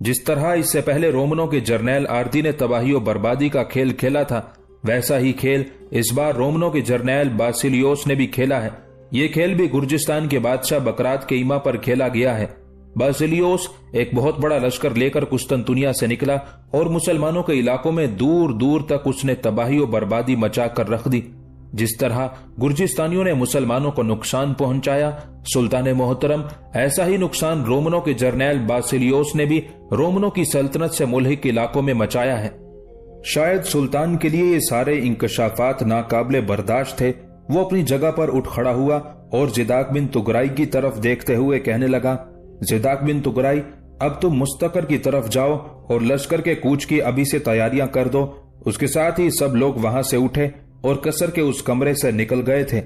جس طرح اس سے پہلے رومنوں کے جرنیل آرتی نے تباہی و بربادی کا کھیل کھیلا تھا، ویسا ہی کھیل اس بار رومنوں کے جرنیل باسیلیوس نے بھی کھیلا ہے۔ یہ کھیل بھی گرجستان کے بادشاہ بکرات کے ایما پر کھیلا گیا ہے۔ باسیلیوس ایک بہت بڑا لشکر لے کر قسطنطنیہ سے نکلا اور مسلمانوں کے علاقوں میں دور دور تک اس نے تباہی و بربادی مچا کر رکھ دی۔ جس طرح گرجستانیوں نے مسلمانوں کو نقصان پہنچایا، سلطان محترم ایسا ہی نقصان رومنوں کے جرنیل باسیلیوس نے بھی رومنوں کی سلطنت سے ملحق علاقوں میں مچایا ہے۔ شاید سلطان کے لیے یہ سارے انکشافات ناقابل برداشت تھے۔ وہ اپنی جگہ پر اٹھ کھڑا ہوا اور زیداک بن تغرائی کی طرف دیکھتے ہوئے کہنے لگا، زیداک بن تغرائی، اب تم مستقر کی طرف جاؤ اور لشکر کے کوچ کی ابھی سے تیاریاں کر دو۔ اس کے ساتھ ہی سب لوگ وہاں سے اٹھے اور قصر کے اس کمرے سے نکل گئے تھے۔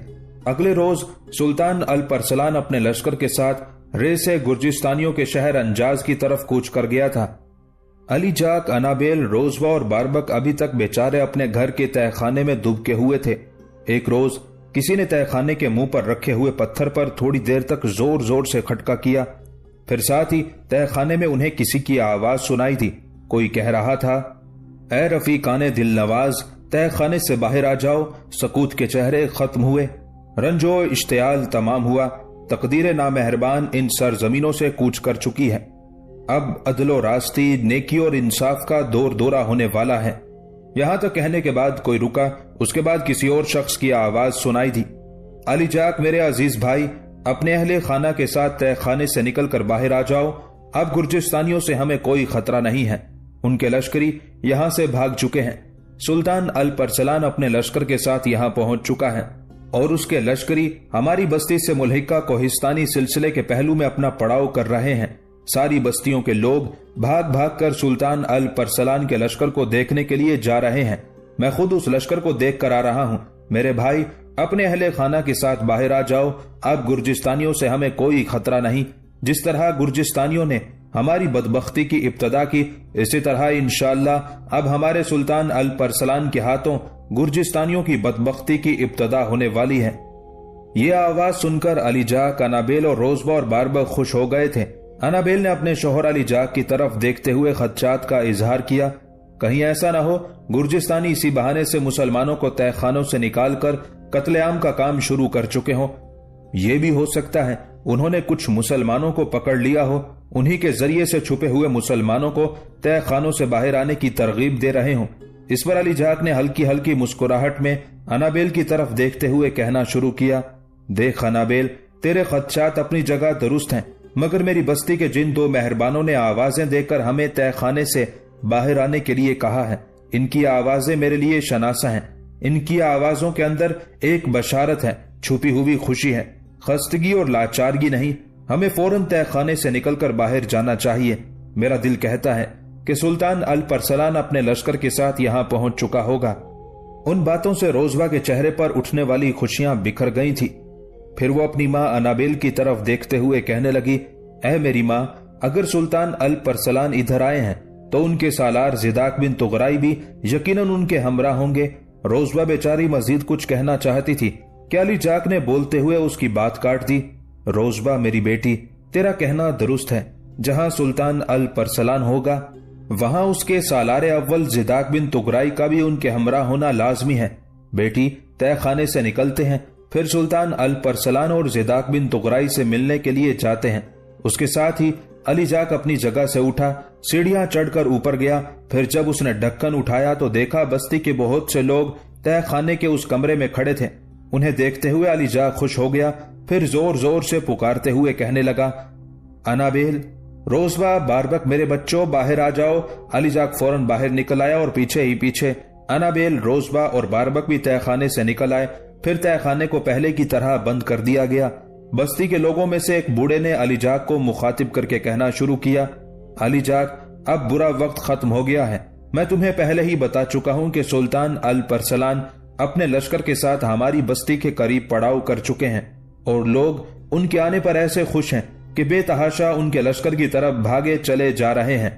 اگلے روز سلطان الپرسلان اپنے لشکر کے ساتھ رے سے گرجستانیوں کے شہر انجاز کی طرف کوچ کر گیا تھا۔ علی جاک، انابیل، روزوا اور باربک ابھی تک بیچارے اپنے گھر کے تہہ خانے میں دبکے ہوئے تھے۔ ایک روز کسی نے تہہ خانے کے منہ پر رکھے ہوئے پتھر پر تھوڑی دیر تک زور زور سے کھٹکا کیا، پھر ساتھ ہی تہہ خانے میں انہیں کسی کی آواز سنائی دی۔ کوئی کہہ رہا تھا، اے رفیقان دل نواز، تہہ خانے سے باہر آ جاؤ، سکوت کے چہرے ختم ہوئے، رنج و اشتعال تمام ہوا، تقدیر نامہربان ان سرزمینوں سے کوچ کر چکی ہے، اب عدل و راستی، نیکی اور انصاف کا دور دورہ ہونے والا ہے۔ یہاں تک کہنے کے بعد کوئی رکا، اس کے بعد کسی اور شخص کی آواز سنائی دی، علی جاک میرے عزیز بھائی، اپنے اہل خانہ کے ساتھ تہہ خانے سے نکل کر باہر آ جاؤ، اب گرجستانیوں سے ہمیں کوئی خطرہ نہیں ہے، ان کے لشکری یہاں سے بھاگ چکے ہیں۔ سلطان الپرسلان اپنے لشکر کے ساتھ یہاں پہنچ چکا ہے اور اس کے لشکری ہماری بستی سے ملحقہ کوہستانی سلسلے کے پہلو میں اپنا پڑاؤ کر رہے ہیں۔ ساری بستیوں کے لوگ بھاگ بھاگ کر سلطان الپرسلان کے لشکر کو دیکھنے کے لیے جا رہے ہیں۔ میں خود اس لشکر کو دیکھ کر آ رہا ہوں۔ میرے بھائی، اپنے اہل خانہ کے ساتھ باہر آ جاؤ، اب گرجستانیوں سے ہمیں کوئی خطرہ نہیں۔ جس طرح گرجستانیوں نے ہماری بدبختی کی ابتدا کی، اسی طرح انشاءاللہ اب ہمارے سلطان الپرسلان کے ہاتھوں گرجستانیوں کی بدبختی کی ابتدا ہونے والی ہے۔ یہ آواز سن کر علی جاک، انابیل اور روزبا اور باربک خوش ہو گئے تھے۔ انابیل نے اپنے شوہر علی جاک کی طرف دیکھتے ہوئے خدشات کا اظہار کیا، کہیں ایسا نہ ہو گرجستانی اسی بہانے سے مسلمانوں کو تہہ خانوں سے نکال کر قتل عام کا کام شروع کر چکے ہوں۔ یہ بھی ہو سکتا ہے انہوں نے کچھ مسلمانوں کو پکڑ لیا ہو، انہی کے ذریعے سے چھپے ہوئے مسلمانوں کو تہہ خانوں سے باہر آنے کی ترغیب دے رہے ہوں۔ اس پر علی جاک نے ہلکی ہلکی مسکراہٹ میں انابیل کی طرف دیکھتے ہوئے کہنا شروع کیا، دیکھ انابیل، تیرے خدشات اپنی جگہ درست ہیں، مگر میری بستی کے جن دو مہربانوں نے آوازیں دے کر ہمیں تہہ خانے سے باہر آنے کے لیے کہا ہے، ان کی آوازیں میرے لیے شناسا ہیں۔ ان کی آوازوں کے اندر ایک بشارت ہے، چھپی ہوئی خوشی ہے، خستگی اور لاچارگی نہیں۔ ہمیں فوراً تہہ خانے سے نکل کر باہر جانا چاہیے۔ میرا دل کہتا ہے کہ سلطان الپرسلان اپنے لشکر کے ساتھ یہاں پہنچ چکا ہوگا۔ ان باتوں سے روزوا کے چہرے پر اٹھنے والی خوشیاں بکھر گئی تھی۔ پھر وہ اپنی ماں انابیل کی طرف دیکھتے ہوئے کہنے لگی، اے میری ماں، اگر سلطان الپرسلان ادھر آئے ہیں تو ان کے سالار زیداک بن تغرائی بھی یقیناً ان کے ہمراہ ہوں گے۔ روزوا بیچاری مزید کچھ کہنا چاہتی تھی کہ علی جاک نے بولتے ہوئے اس کی بات کاٹ دی۔ روزوا میری بیٹی، تیرا کہنا درست ہے، جہاں سلطان الپرسلان ہوگا وہاں اس کے سالار اول زیداک بن تغرائی کا بھی ان کے ہمراہ ہونا لازمی ہے۔ بیٹی، تہہ خانے سے نکلتے ہیں، پھر سلطان الپرسلان اور زیداک بن تغرائی سے ملنے کے لیے جاتے ہیں۔ اس کے ساتھ ہی علی جاک اپنی جگہ سے اٹھا، سیڑھیاں چڑھ کر اوپر گیا۔ پھر جب اس نے ڈھکن اٹھایا تو دیکھا بستی کے بہت سے لوگ تہہ خانے کے اس کمرے میں کھڑے تھے۔ انہیں دیکھتے ہوئے علی جاک خوش ہو گیا، پھر زور زور سے پکارتے ہوئے کہنے لگا، انابیل، روزوا، باربک، میرے بچوں باہر آ جاؤ۔ علی جاک فوراً باہر نکل آیا اور پیچھے ہی پیچھے انابیل، روزوا اور باربک بھی تہہ خانے سے نکل آئے۔ پھر تہہ خانے کو پہلے کی طرح بند کر دیا گیا۔ بستی کے لوگوں میں سے ایک بوڑھے نے علی جاک کو مخاطب کر کے کہنا شروع کیا، علی جاک، اب برا وقت ختم ہو گیا ہے۔ میں تمہیں پہلے ہی بتا چکا ہوں کہ سلطان الپرسلان اپنے لشکر کے ساتھ ہماری بستی کے قریب پڑاؤ کر چکے ہیں اور لوگ ان کے آنے پر ایسے خوش ہیں کہ بے تحاشا ان کے لشکر کی طرف بھاگے چلے جا رہے ہیں۔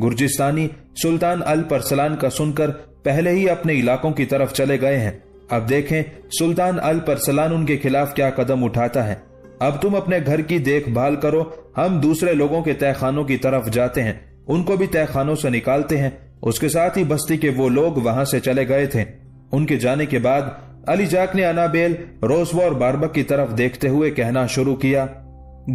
گرجستانی سلطان الپرسلان کا سن کر پہلے ہی اپنے علاقوں کی طرف چلے گئے ہیں۔ اب دیکھیں سلطان الپرسلان ان کے خلاف کیا قدم اٹھاتا ہے۔ اب تم اپنے گھر کی دیکھ بھال کرو، ہم دوسرے لوگوں کے تہہ خانوں کی طرف جاتے ہیں۔ ان کو بھی تہہ خانوں سے نکالتے ہیں۔ اس کے ساتھ ہی بستی کے وہ لوگ وہاں سے چلے گئے تھے۔ ان کے جانے کے بعد علی جاک نے انابیل، روزبا اور باربک کی طرف دیکھتے ہوئے کہنا شروع کیا،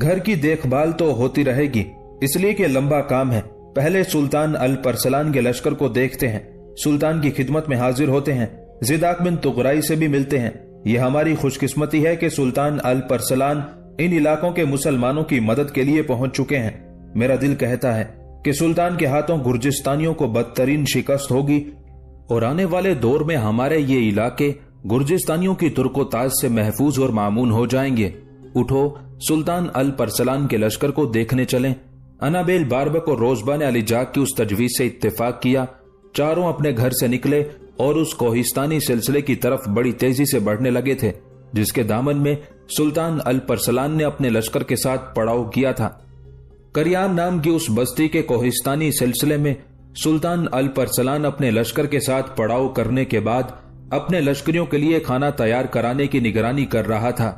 گھر کی دیکھ بھال تو ہوتی رہے گی، اس لیے کہ لمبا کام ہے۔ پہلے سلطان الپرسلان کے لشکر کو دیکھتے ہیں، سلطان کی خدمت میں حاضر ہوتے ہیں، زداک بن طغرائی سے بھی ملتے ہیں۔ یہ ہماری خوش قسمتی ہے کہ سلطان الپرسلان ان علاقوں کے مسلمانوں کی مدد کے لیے پہنچ چکے ہیں۔ میرا دل کہتا ہے کہ سلطان کے ہاتھوں گرجستانیوں کو بدترین شکست ہوگی اور آنے والے دور میں ہمارے یہ علاقے گرجستانیوں کی ترک و تاج سے محفوظ اور مامون ہو جائیں گے۔ اٹھو، سلطان الپرسلان کے لشکر کو دیکھنے چلیں۔ انابیل، باربک اور روزبا نے علی جاک کی اس تجویز سے اتفاق کیا۔ چاروں اپنے گھر سے نکلے اور اس کوہستانی سلسلے کی طرف بڑی تیزی سے بڑھنے لگے تھے جس کے دامن میں سلطان الپرسلان نے اپنے لشکر کے ساتھ پڑاؤ کیا تھا۔ کریام نام کی اس بستی کے کوہستانی سلسلے میں سلطان الپرسلان اپنے لشکر کے ساتھ پڑاؤ کرنے کے بعد اپنے لشکریوں کے لیے کھانا تیار کرانے کی نگرانی کر رہا تھا۔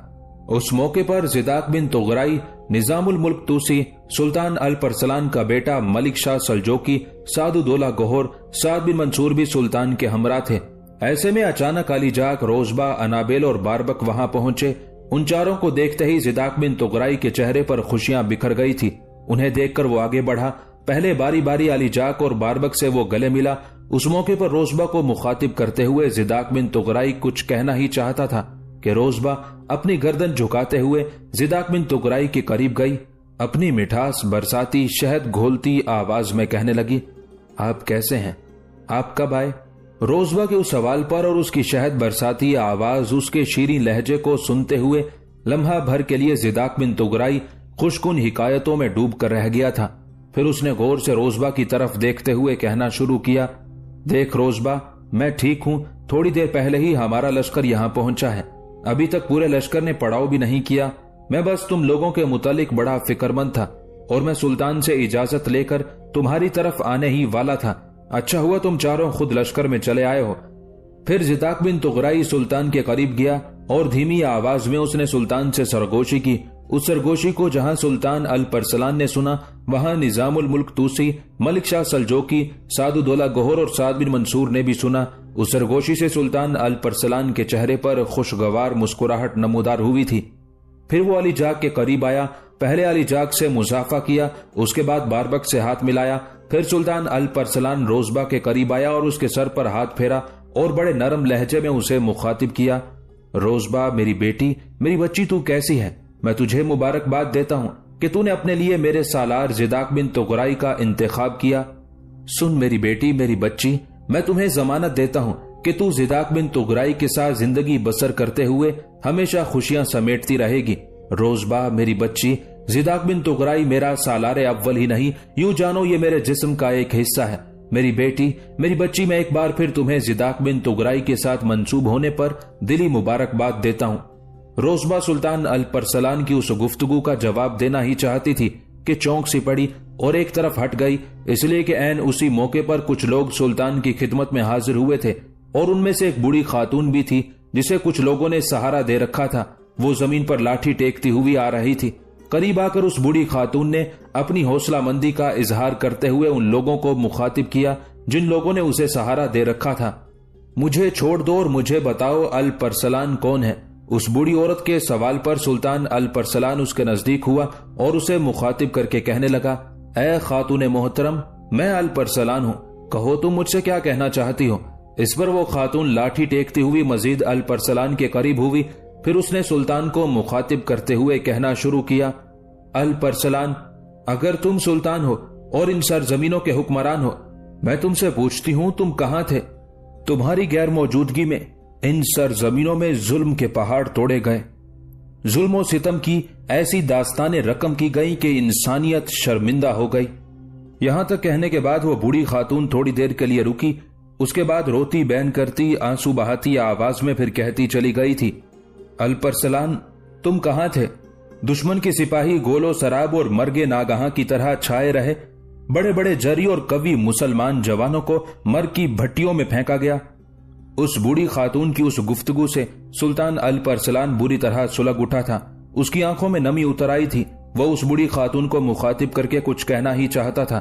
اس موقع پر زداک بن طغرائی، نظام الملک توسی، سلطان الپرسلان کا بیٹا ملک شاہ سلجوکی، سعد الدولہ گوہر، سعد بن منصور بھی سلطان کے ہمراہ تھے۔ ایسے میں اچانک علی جاک، روزبا، انابیل اور باربک وہاں پہنچے۔ ان چاروں کو دیکھتے ہی زداک بن طغرائی کے چہرے پر خوشیاں بکھر گئی تھی۔ انہیں دیکھ کر وہ آگے بڑھا۔ پہلے باری باری علی جاک اور باربک سے وہ گلے ملا۔ اس موقع پر روزبا کو مخاطب کرتے ہوئے زداک بن طغرائی کچھ کہنا ہی چاہتا تھا کہ روزبا اپنی گردن جھکاتے ہوئے زداک بن طغرائی کے قریب گئی، اپنی مٹھاس برساتی، شہد گھولتی آواز میں کہنے لگی، آپ کیسے ہیں؟ آپ کب آئے؟ روزبا کے اس سوال پر اور اس کی شہد برساتی آواز، اس کے شیریں لہجے کو سنتے ہوئے لمحہ بھر کے لیے زداک بن طغرائی خوشکن حکایتوں میں ڈوب کر رہ گیا تھا۔ پھر اس نے غور سے روزبا کی طرف دیکھتے ہوئے کہنا شروع کیا، دیکھ روزبا، میں ٹھیک ہوں، تھوڑی دیر پہلے ہی ہمارا لشکر یہاں پہنچا ہے، ابھی تک پورے لشکر نے پڑاؤ بھی نہیں کیا۔ میں بس تم لوگوں کے متعلق بڑا فکر مند تھا اور میں سلطان سے اجازت لے کر تمہاری طرف آنے ہی والا تھا۔ اچھا ہوا تم چاروں خود لشکر میں چلے آئے ہو۔ پھر زداک بن طغرائی سلطان کے قریب گیا اور دھیمی آواز میں اس نے سلطان سے سرگوشی کی۔ اس سرگوشی کو جہاں سلطان الپرسلان نے سنا، وہاں نظام الملک توسی، ملک شاہ سلجوکی، سعد الدولہ گوہر اور سعد بن منصور نے بھی سنا۔ اس سرگوشی سے سلطان الپرسلان کے چہرے پر خوشگوار مسکراہٹ نمودار ہوئی تھی۔ پھر وہ علی جاک کے قریب آیا، پہلے علی جاک سے مصافحہ کیا، اس کے بعد باربک سے ہاتھ ملایا۔ پھر سلطان الپرسلان روزبا کے قریب آیا اور اس کے سر پر ہاتھ پھیرا اور بڑے نرم لہجے میں اسے مخاطب کیا، روزبا میری بیٹی، میری بچی، تو کیسی ہے؟ میں تجھے مبارکباد دیتا ہوں کہ تو نے اپنے لیے میرے سالار زداک بن طغرائی کا انتخاب کیا۔ سن میری بیٹی، میری بچی، میں تمہیں ضمانت دیتا ہوں کہ تو زداک بن طغرائی کے ساتھ زندگی بسر کرتے ہوئے ہمیشہ خوشیاں سمیٹتی رہے گی۔ روزبا میری بچی، زداک بن طغرائی میرا سالار اول ہی نہیں، یوں جانو یہ میرے جسم کا ایک حصہ ہے۔ میری بیٹی، میری بچی، میں ایک بار پھر تمہیں زداک بن طغرائی کے ساتھ منسوب ہونے پر دلی مبارکباد دیتا ہوں۔ روزبا سلطان الپرسلان کی اس گفتگو کا جواب دینا ہی چاہتی تھی کہ چونک سی پڑی اور ایک طرف ہٹ گئی، اس لیے کہ عین اسی موقع پر کچھ لوگ سلطان کی خدمت میں حاضر ہوئے تھے اور ان میں سے ایک بوڑھی خاتون بھی تھی جسے کچھ لوگوں نے سہارا دے رکھا تھا۔ وہ زمین پر لاٹھی ٹیکتی ہوئی آ رہی تھی۔ قریب آ کر اس بوڑھی خاتون نے اپنی حوصلہ مندی کا اظہار کرتے ہوئے ان لوگوں کو مخاطب کیا جن لوگوں نے اسے سہارا دے رکھا تھا، مجھے چھوڑ دو اور مجھے بتاؤ الپرسلان کون ہے؟ اس بوڑھی عورت کے سوال پر سلطان الپرسلان اس کے نزدیک ہوا اور اسے مخاطب کر کے کہنے لگا، اے خاتون محترم، میں الپرسلان ہوں، کہو تم مجھ سے کیا کہنا چاہتی ہو؟ اس پر وہ خاتون لاٹھی ٹیکتی ہوئی مزید الپرسلان کے قریب ہوئی۔ پھر اس نے سلطان کو مخاطب کرتے ہوئے کہنا شروع کیا، الپرسلان، اگر تم سلطان ہو اور ان سرزمینوں کے حکمران ہو، میں تم سے پوچھتی ہوں تم کہاں تھے؟ تمہاری غیر موجودگی میں ان سرزمینوں میں ظلم کے پہاڑ توڑے گئے، ظلم و ستم کی ایسی داستانیں رقم کی گئی کہ انسانیت شرمندہ ہو گئی۔ یہاں تک کہنے کے بعد وہ بوڑھی خاتون تھوڑی دیر کے لیے رکی، اس کے بعد روتی بین کرتی، آنسو بہاتی آواز میں پھر کہتی چلی گئی تھی، الپرسلان، تم کہاں تھے؟ دشمن کے سپاہی گول و سراب اور مرگ ناگہاں کی طرح چھائے رہے، بڑے بڑے جری اور قوی مسلمان جوانوں کو مرگ کی بھٹیوں میں پھینکا گیا۔ اس بوڑھی خاتون کی اس گفتگو سے سلطان الپرسلان بری طرح سلگ اٹھا تھا، اس کی آنکھوں میں نمی اتر آئی تھی۔ وہ اس بوڑھی خاتون کو مخاطب کر کے کچھ کہنا ہی چاہتا تھا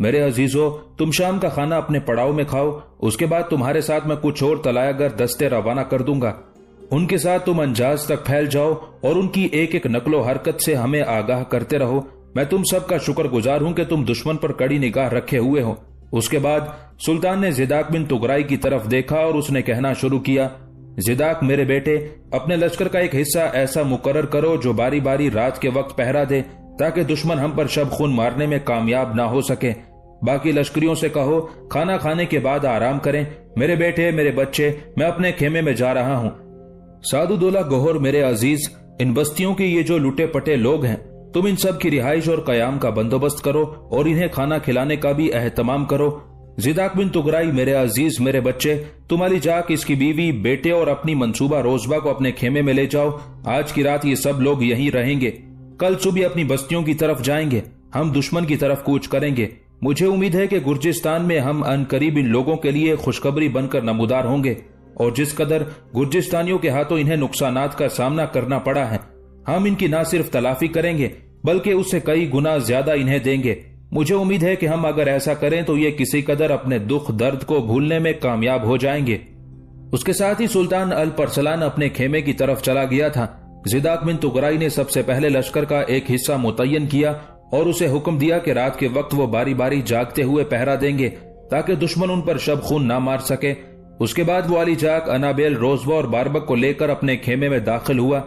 میرے عزیزو، تم شام کا کھانا اپنے پڑاؤ میں کھاؤ، اس کے بعد تمہارے ساتھ میں کچھ اور طلایہ گر دستے روانہ کر دوں گا۔ ان کے ساتھ تم انجاز تک پھیل جاؤ اور ان کی ایک ایک نقل و حرکت سے ہمیں آگاہ کرتے رہو۔ میں تم سب کا شکر گزار ہوں کہ تم دشمن پر کڑی نگاہ رکھے ہوئے ہو۔ اس کے بعد سلطان نے زیداک بن تغرائی کی طرف دیکھا اور اس نے کہنا شروع کیا، زیداک میرے بیٹے، اپنے لشکر کا ایک حصہ ایسا مقرر کرو جو باری باری رات کے وقت پہرا دے تاکہ دشمن ہم پر شب خون مارنے میں کامیاب نہ ہو سکے۔ باقی لشکریوں سے کہو کھانا کھانے کے بعد آرام کریں۔ میرے بیٹے، میرے بچے، میں اپنے خیمے میں جا رہا ہوں۔ سعد الدولہ گوہر میرے عزیز، ان بستیوں کے یہ جو لٹے پٹے لوگ ہیں، تم ان سب کی رہائش اور قیام کا بندوبست کرو اور انہیں کھانا کھلانے کا بھی اہتمام کرو۔ زیداک بن تغرائی میرے عزیز، میرے بچے، تم علی جاک، اس کی بیوی، بیٹے اور اپنی منصوبہ روزبہ کو اپنے خیمے میں لے جاؤ۔ آج کی رات یہ سب لوگ یہیں رہیں گے، کل صبح اپنی بستیوں کی طرف جائیں گے۔ ہم دشمن کی طرف کوچ کریں گے۔ مجھے امید ہے کہ گرجستان میں ہم ان قریب ان لوگوں کے لیے خوشخبری بن کر نمودار ہوں گے، اور جس قدر گرجستانیوں کے ہاتھوں انہیں نقصانات کا سامنا کرنا پڑا ہے، ہم ان کی نہ صرف تلافی کریں گے بلکہ اس سے کئی گنا زیادہ انہیں دیں گے۔ مجھے امید ہے کہ ہم اگر ایسا کریں تو یہ کسی قدر اپنے دکھ درد کو بھولنے میں کامیاب ہو جائیں گے۔ اس کے ساتھ ہی سلطان الپرسلان اپنے خیمے کی طرف چلا گیا تھا۔ زیداک بن تغرائی نے سب سے پہلے لشکر کا ایک حصہ متعین کیا اور اسے حکم دیا کہ رات کے وقت وہ باری باری جاگتے ہوئے پہرا دیں گے تاکہ دشمن ان پر شب خون نہ مار سکے۔ اس کے بعد وہ علی جاک، انابیل، روزبہ اور باربک کو لے کر اپنے خیمے میں داخل ہوا۔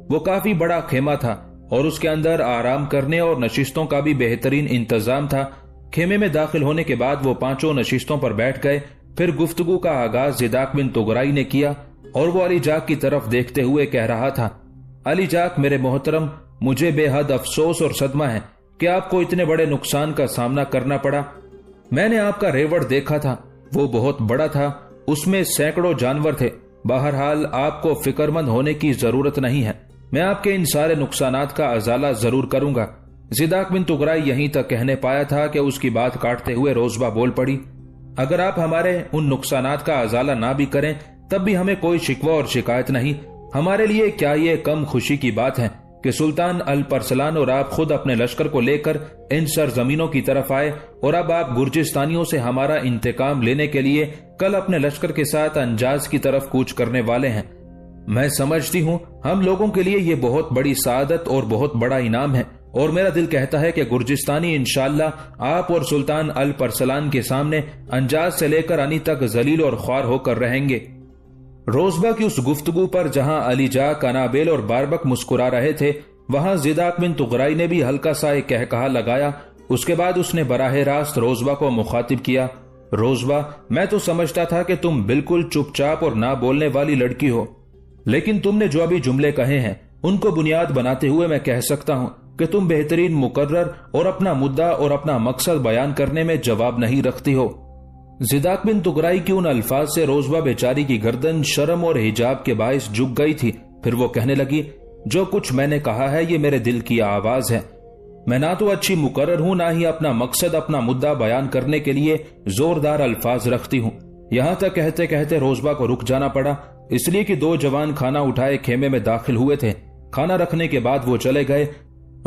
وہ کافی بڑا خیمہ تھا اور اس کے اندر آرام کرنے اور نشستوں کا بھی بہترین انتظام تھا۔ خیمے میں داخل ہونے کے بعد وہ پانچوں نشستوں پر بیٹھ گئے۔ پھر گفتگو کا آغاز زیداک بن تغرائی نے کیا اور وہ علی جاک کی طرف دیکھتے ہوئے کہہ رہا تھا، علی جاک میرے محترم، مجھے بے حد افسوس اور صدمہ ہے کہ آپ کو اتنے بڑے نقصان کا سامنا کرنا پڑا۔ میں نے آپ کا ریوڑ دیکھا تھا، وہ بہت بڑا تھا، اس میں سینکڑوں جانور تھے۔ بہرحال آپ کو فکر مند ہونے کی ضرورت نہیں ہے، میں آپ کے ان سارے نقصانات کا ازالہ ضرور کروں گا۔ زیداک بن تغرائی یہیں تک کہنے پایا تھا کہ اس کی بات کاٹتے ہوئے روزبہ بول پڑی، اگر آپ ہمارے ان نقصانات کا ازالہ نہ بھی کریں تب بھی ہمیں کوئی شکوہ اور شکایت نہیں۔ ہمارے لیے کیا یہ کم خوشی کی بات ہے کہ سلطان الپرسلان اور آپ خود اپنے لشکر کو لے کر ان سرزمینوں کی طرف آئے، اور اب آپ گرجستانیوں سے ہمارا انتقام لینے کے لیے کل اپنے لشکر کے ساتھ انجاز کی طرف کوچ کرنے والے ہیں۔ میں سمجھتی ہوں ہم لوگوں کے لیے یہ بہت بڑی سعادت اور بہت بڑا انعام ہے، اور میرا دل کہتا ہے کہ گرجستانی انشاءاللہ آپ اور سلطان الپرسلان کے سامنے انجاز سے لے کر انی تک ذلیل اور خوار ہو کر رہیں گے۔ روزبہ کی اس گفتگو پر جہاں علی جاک، انابیل اور باربک مسکرا رہے تھے، وہاں زیداک بن تغرائی نے بھی ہلکا سا ایک کہا لگایا۔ اس کے بعد اس نے براہ راست روزبہ کو مخاطب کیا، روزبہ، میں تو سمجھتا تھا کہ تم بالکل چپ چاپ اور نہ بولنے والی لڑکی ہو، لیکن تم نے جو ابھی جملے کہے ہیں ان کو بنیاد بناتے ہوئے میں کہہ سکتا ہوں کہ تم بہترین مقرر اور اپنا مدعا اور اپنا مقصد بیان کرنے میں جواب نہیں رکھتی ہو۔ زیداک بن تغرائی کی ان الفاظ سے روزبہ بیچاری کی گردن شرم اور حجاب کے باعث جھک گئی تھی۔ پھر وہ کہنے لگی، جو کچھ میں نے کہا ہے یہ میرے دل کی آواز ہے۔ میں نہ تو اچھی مقرر ہوں، نہ ہی اپنا مقصد، اپنا مدعا بیان کرنے کے لیے زوردار الفاظ رکھتی ہوں۔ یہاں تک کہتے کہتے روزبہ کو رک جانا پڑا، اس لیے کہ دو جوان کھانا اٹھائے خیمے میں داخل ہوئے تھے۔ کھانا رکھنے کے بعد وہ چلے گئے۔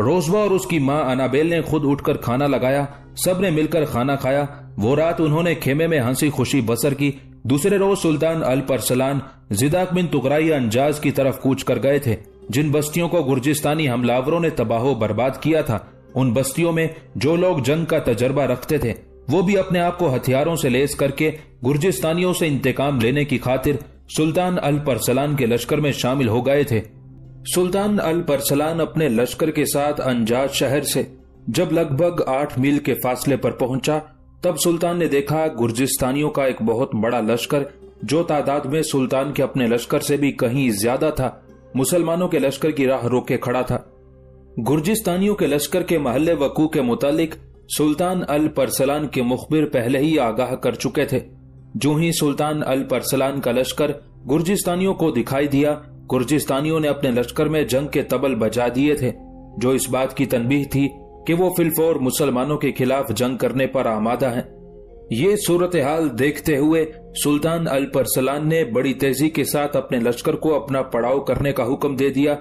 روزبہ اور اس کی ماں انابیل نے خود اٹھ کر کھانا لگایا، سب نے مل کر کھانا کھایا۔ وہ رات انہوں نے خیمے میں ہنسی خوشی بسر کی۔ دوسرے روز سلطان الپرسلان زیداک بن تغرائی انجاز کی طرف کوچ کر گئے تھے۔ جن بستیوں کو گرجستانی حملاوروں نے تباہ و برباد کیا تھا، ان بستیوں میں جو لوگ جنگ کا تجربہ رکھتے تھے وہ بھی اپنے آپ کو ہتھیاروں سے لیس کر کے گرجستانیوں سے انتقام لینے کی خاطر سلطان الپرسلان کے لشکر میں شامل ہو گئے تھے۔ سلطان الپرسلان اپنے لشکر کے ساتھ انجاز شہر سے جب لگ بھگ 8 میل کے فاصلے پر پہنچا، تب سلطان نے دیکھا گرجستانیوں کا ایک بہت بڑا لشکر، جو تعداد میں سلطان کے اپنے لشکر سے بھی کہیں زیادہ تھا، مسلمانوں کے لشکر کی راہ روکے کھڑا تھا۔ گرجستانیوں کے لشکر کے محل وقوع کے متعلق سلطان الپرسلان کے مخبر پہلے ہی آگاہ کر چکے تھے۔ جو ہی سلطان الپرسلان کا لشکر گرجستانیوں کو دکھائی دیا، گرجستانیوں نے اپنے لشکر میں جنگ کے طبل بجا دیے تھے، جو اس بات کی تنبیہ تھی کہ وہ فی الفور مسلمانوں کے خلاف جنگ کرنے پر آمادہ ہیں۔ یہ صورتحال دیکھتے ہوئے سلطان الپرسلان نے بڑی تیزی کے ساتھ اپنے لشکر کو اپنا پڑاؤ کرنے کا حکم دے دیا۔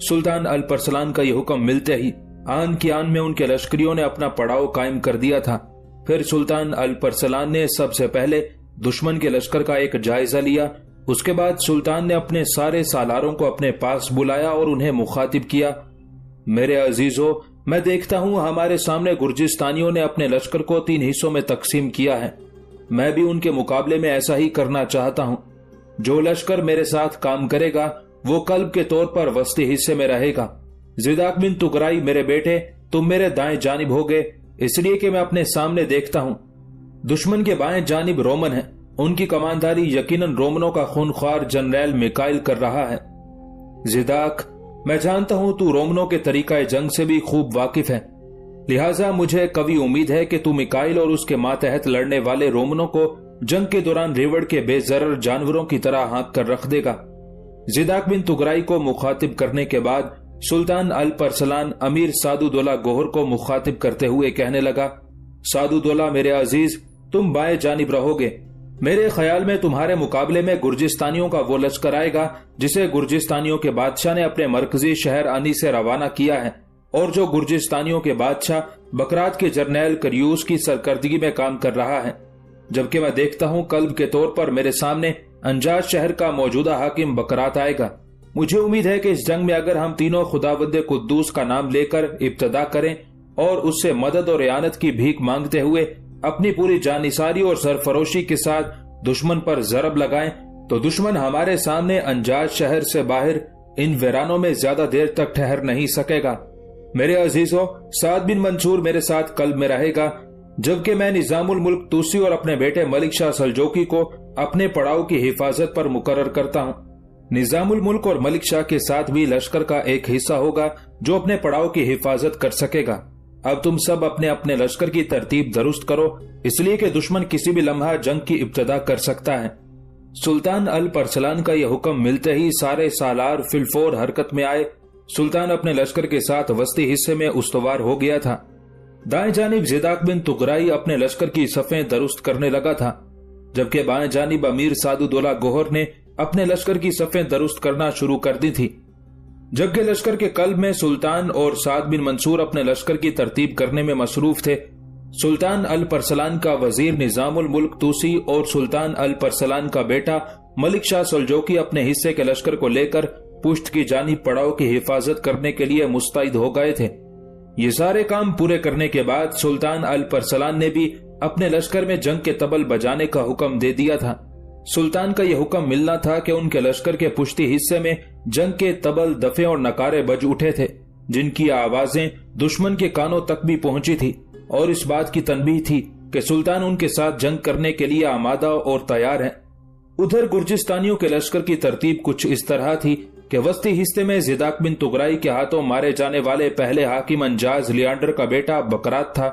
سلطان الپرسلان کا یہ حکم ملتے ہی آن کی آن میں ان کے لشکریوں نے اپنا پڑاؤ قائم کر دیا تھا۔ پھر سلطان الپرسلان نے سب سے پہلے دشمن کے لشکر کا ایک جائزہ لیا۔ اس کے بعد سلطان نے اپنے سارے سالاروں کو اپنے پاس بلایا اور انہیں مخاطب کیا، میرے عزیزو، میں دیکھتا ہوں ہمارے سامنے گرجستانیوں نے اپنے لشکر کو 3 حصوں میں تقسیم کیا ہے۔ میں بھی ان کے مقابلے میں ایسا ہی کرنا چاہتا ہوں۔ جو لشکر میرے ساتھ کام کرے گا وہ قلب کے طور پر وسطی حصے میں رہے گا۔ زیداک بن تغرائی، میرے بیٹے، تم میرے دائیں جانب ہوگے، اس لیے کہ میں اپنے سامنے دیکھتا ہوں دشمن کے بائیں جانب رومن ہیں، ان کی کمانداری یقیناً رومنوں کا خونخوار جنرل میکائل کر رہا ہے۔ زیداک، میں جانتا ہوں تو رومنوں کے طریقہ جنگ سے بھی خوب واقف ہے، لہٰذا مجھے قوی امید ہے کہ تو میکائل اور اس کے ماتحت لڑنے والے رومنوں کو جنگ کے دوران ریوڑ کے بے ضرر جانوروں کی طرح ہانک کر رکھ دے گا۔ زیداک بن تغرائی کو مخاطب کرنے کے بعد سلطان الپرسلان امیر سعدالدولہ گوہر کو مخاطب کرتے ہوئے کہنے لگا، سعدالدولہ میرے عزیز، تم بائیں جانب رہو گے۔ میرے خیال میں تمہارے مقابلے میں گرجستانیوں کا وہ لشکر آئے گا جسے گرجستانیوں کے بادشاہ نے اپنے مرکزی شہر انی سے روانہ کیا ہے، اور جو گرجستانیوں کے بادشاہ بکرات کے جرنیل کریوس کی سرکردگی میں کام کر رہا ہے، جبکہ میں دیکھتا ہوں قلب کے طور پر میرے سامنے انجاز شہر کا موجودہ حاکم بکرات آئے گا۔ مجھے امید ہے کہ اس جنگ میں اگر ہم تینوں خداوند قدوس کا نام لے کر ابتدا کریں اور اس سے مدد اور اعانت کی بھیک مانگتے ہوئے اپنی پوری جانثاری اور سرفروشی کے ساتھ دشمن پر ضرب لگائیں تو دشمن ہمارے سامنے انجاز شہر سے باہر ان ویرانوں میں زیادہ دیر تک ٹھہر نہیں سکے گا۔ میرے عزیزو، سعد بن منصور میرے ساتھ قلب میں رہے گا، جبکہ میں نظام الملک توسی اور اپنے بیٹے ملک شاہ سلجوکی کو اپنے پڑاؤ کی حفاظت پر مقرر کرتا ہوں۔ نظام الملک اور ملک شاہ کے ساتھ بھی لشکر کا ایک حصہ ہوگا جو اپنے پڑاؤ کی حفاظت کر سکے گا۔ اب تم سب اپنے اپنے لشکر کی ترتیب درست کرو، اس لیے کہ دشمن کسی بھی لمحہ جنگ کی ابتدا کر سکتا ہے۔ سلطان الپرسلان کا یہ حکم ملتے ہی سارے سالار فی الفور حرکت میں آئے۔ سلطان اپنے لشکر کے ساتھ وسطی حصے میں استوار ہو گیا تھا۔ دائیں جانب زیداک بن تغرائی اپنے لشکر کی صفیں درست کرنے لگا تھا، جبکہ بائیں جانب امیر سعدالدولہ گوہر نے اپنے لشکر کی صفیں درست کرنا شروع کر دی تھی، جبکہ لشکر کے قلب میں سلطان اور سعد بن منصور اپنے لشکر کی ترتیب کرنے میں مصروف تھے۔ سلطان الپرسلان کا وزیر نظام الملک توسی اور سلطان الپرسلان کا بیٹا ملک شاہ سلجوکی اپنے حصے کے لشکر کو لے کر پشت کی جانب پڑاؤ کی حفاظت کرنے کے لیے مستعد ہو گئے تھے۔ یہ سارے کام پورے کرنے کے بعد سلطان الپرسلان نے بھی اپنے لشکر میں جنگ کے طبل بجانے کا حکم دے دیا تھا۔ سلطان کا یہ حکم ملنا تھا کہ ان کے لشکر کے پشتی حصے میں جنگ کے طبل، دفے اور نکارے بج اٹھے تھے، جن کی آوازیں دشمن کے کانوں تک بھی پہنچی تھی، اور اس بات کی تنبیہ تھی کہ سلطان ان کے ساتھ جنگ کرنے کے لیے آمادہ اور تیار ہیں۔ ادھر گرجستانیوں کے لشکر کی ترتیب کچھ اس طرح تھی کہ وسطی حصے میں زیداک بن تغرائی کے ہاتھوں مارے جانے والے پہلے حاکم انجاز لیانڈر کا بیٹا بکرات تھا،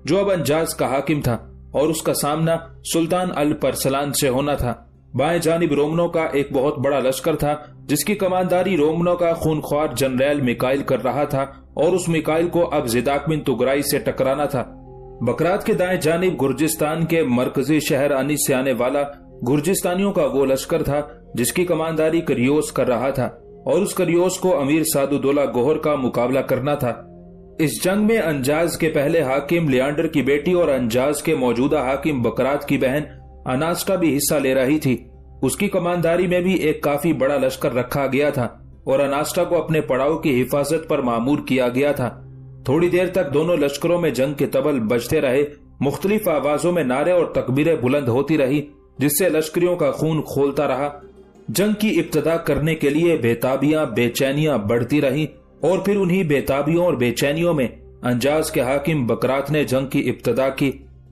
جو اب انجاز کا حاکم تھا، اور اس کا سامنا سلطان الپرسلان سے ہونا تھا۔ بائیں جانب رومنوں کا ایک بہت بڑا لشکر تھا، جس کی کمانداری رومنوں کا خونخوار جنرل میکائل کر رہا تھا، اور اس میکائل کو اب زیداک بن تغرائی سے ٹکرانا تھا۔ بکرات کے دائیں جانب گرجستان کے مرکزی شہر انی سے آنے والا گرجستانیوں کا وہ لشکر تھا جس کی کمانداری کریوس کر رہا تھا، اور اس کریوس کو امیر سعدالدولہ گوہر کا مقابلہ کرنا تھا۔ اس جنگ میں انجاز کے پہلے حاکم لیانڈر کی بیٹی اور انجاز کے موجودہ حاکم بکرات کی بہن اناسٹا بھی حصہ لے رہی تھی۔ اس کی کمانداری میں بھی ایک کافی بڑا لشکر رکھا گیا تھا، اور اناسٹا کو اپنے پڑاؤ کی حفاظت پر مامور کیا گیا تھا۔ تھوڑی دیر تک دونوں لشکروں میں جنگ کے طبل بجتے رہے، مختلف آوازوں میں نعرے اور تکبیریں بلند ہوتی رہی، جس سے لشکریوں کا خون کھولتا رہا۔ جنگ کی ابتدا کرنے کے لیے بےتابیاں بے چینیاں بڑھتی رہی، اور پھر انہی بےتابیوں اور بے چینیوں میں انجاز کے حاکم بکرات نے جنگ کی ابتدا کی۔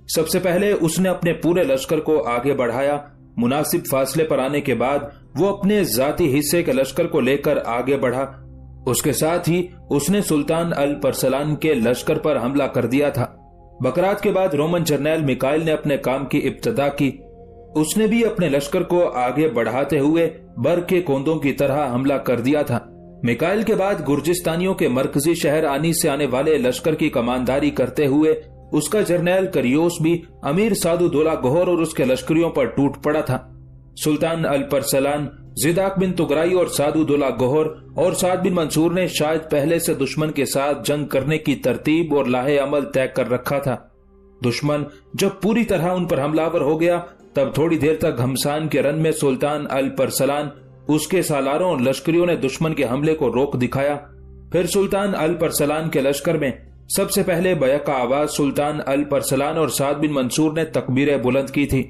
سب سے پہلے اس نے اپنے پورے لشکر کو آگے بڑھایا۔ مناسب فاصلے پر آنے کے بعد وہ اپنے ذاتی حصے کے لشکر کو لے کر آگے بڑھا۔ اس کے ساتھ ہی اس نے سلطان الپرسلان کے لشکر پر حملہ کر دیا تھا۔ بکرات کے بعد رومن جرنیل میکائل نے اپنے کام کی ابتدا کی۔ اس نے بھی اپنے لشکر کو آگے بڑھاتے ہوئے برق کے کوندوں کی طرح حملہ کر دیا تھا۔ میکائل کے بعد گرجستانیوں کے مرکزی شہر انی سے آنے والے لشکر کی کمانداری کرتے ہوئے اس کا جرنیل کریوس بھی امیر سعدالدولہ گوہر اور اس کے لشکریوں پر ٹوٹ پڑا تھا۔ سلطان الپرسلان، زیداک بن تغرائی اور سعدالدولہ گوہر اور سعد بن منصور نے شاید پہلے سے دشمن کے ساتھ جنگ کرنے کی ترتیب اور لاہ عمل طے کر رکھا تھا۔ دشمن جب پوری طرح ان پر حملہ ہو گیا تب تھوڑی دیر تک گھمسان کے رن میں سلطان الپرسلان اس کے سالاروں اور لشکریوں نے دشمن کے حملے کو روک دکھایا۔ پھر سلطان الپرسلان کے لشکر میں سب سے پہلے بیک آواز سلطان الپرسلان اور سعد بن منصور نے تکبیریں بلند کی تھی۔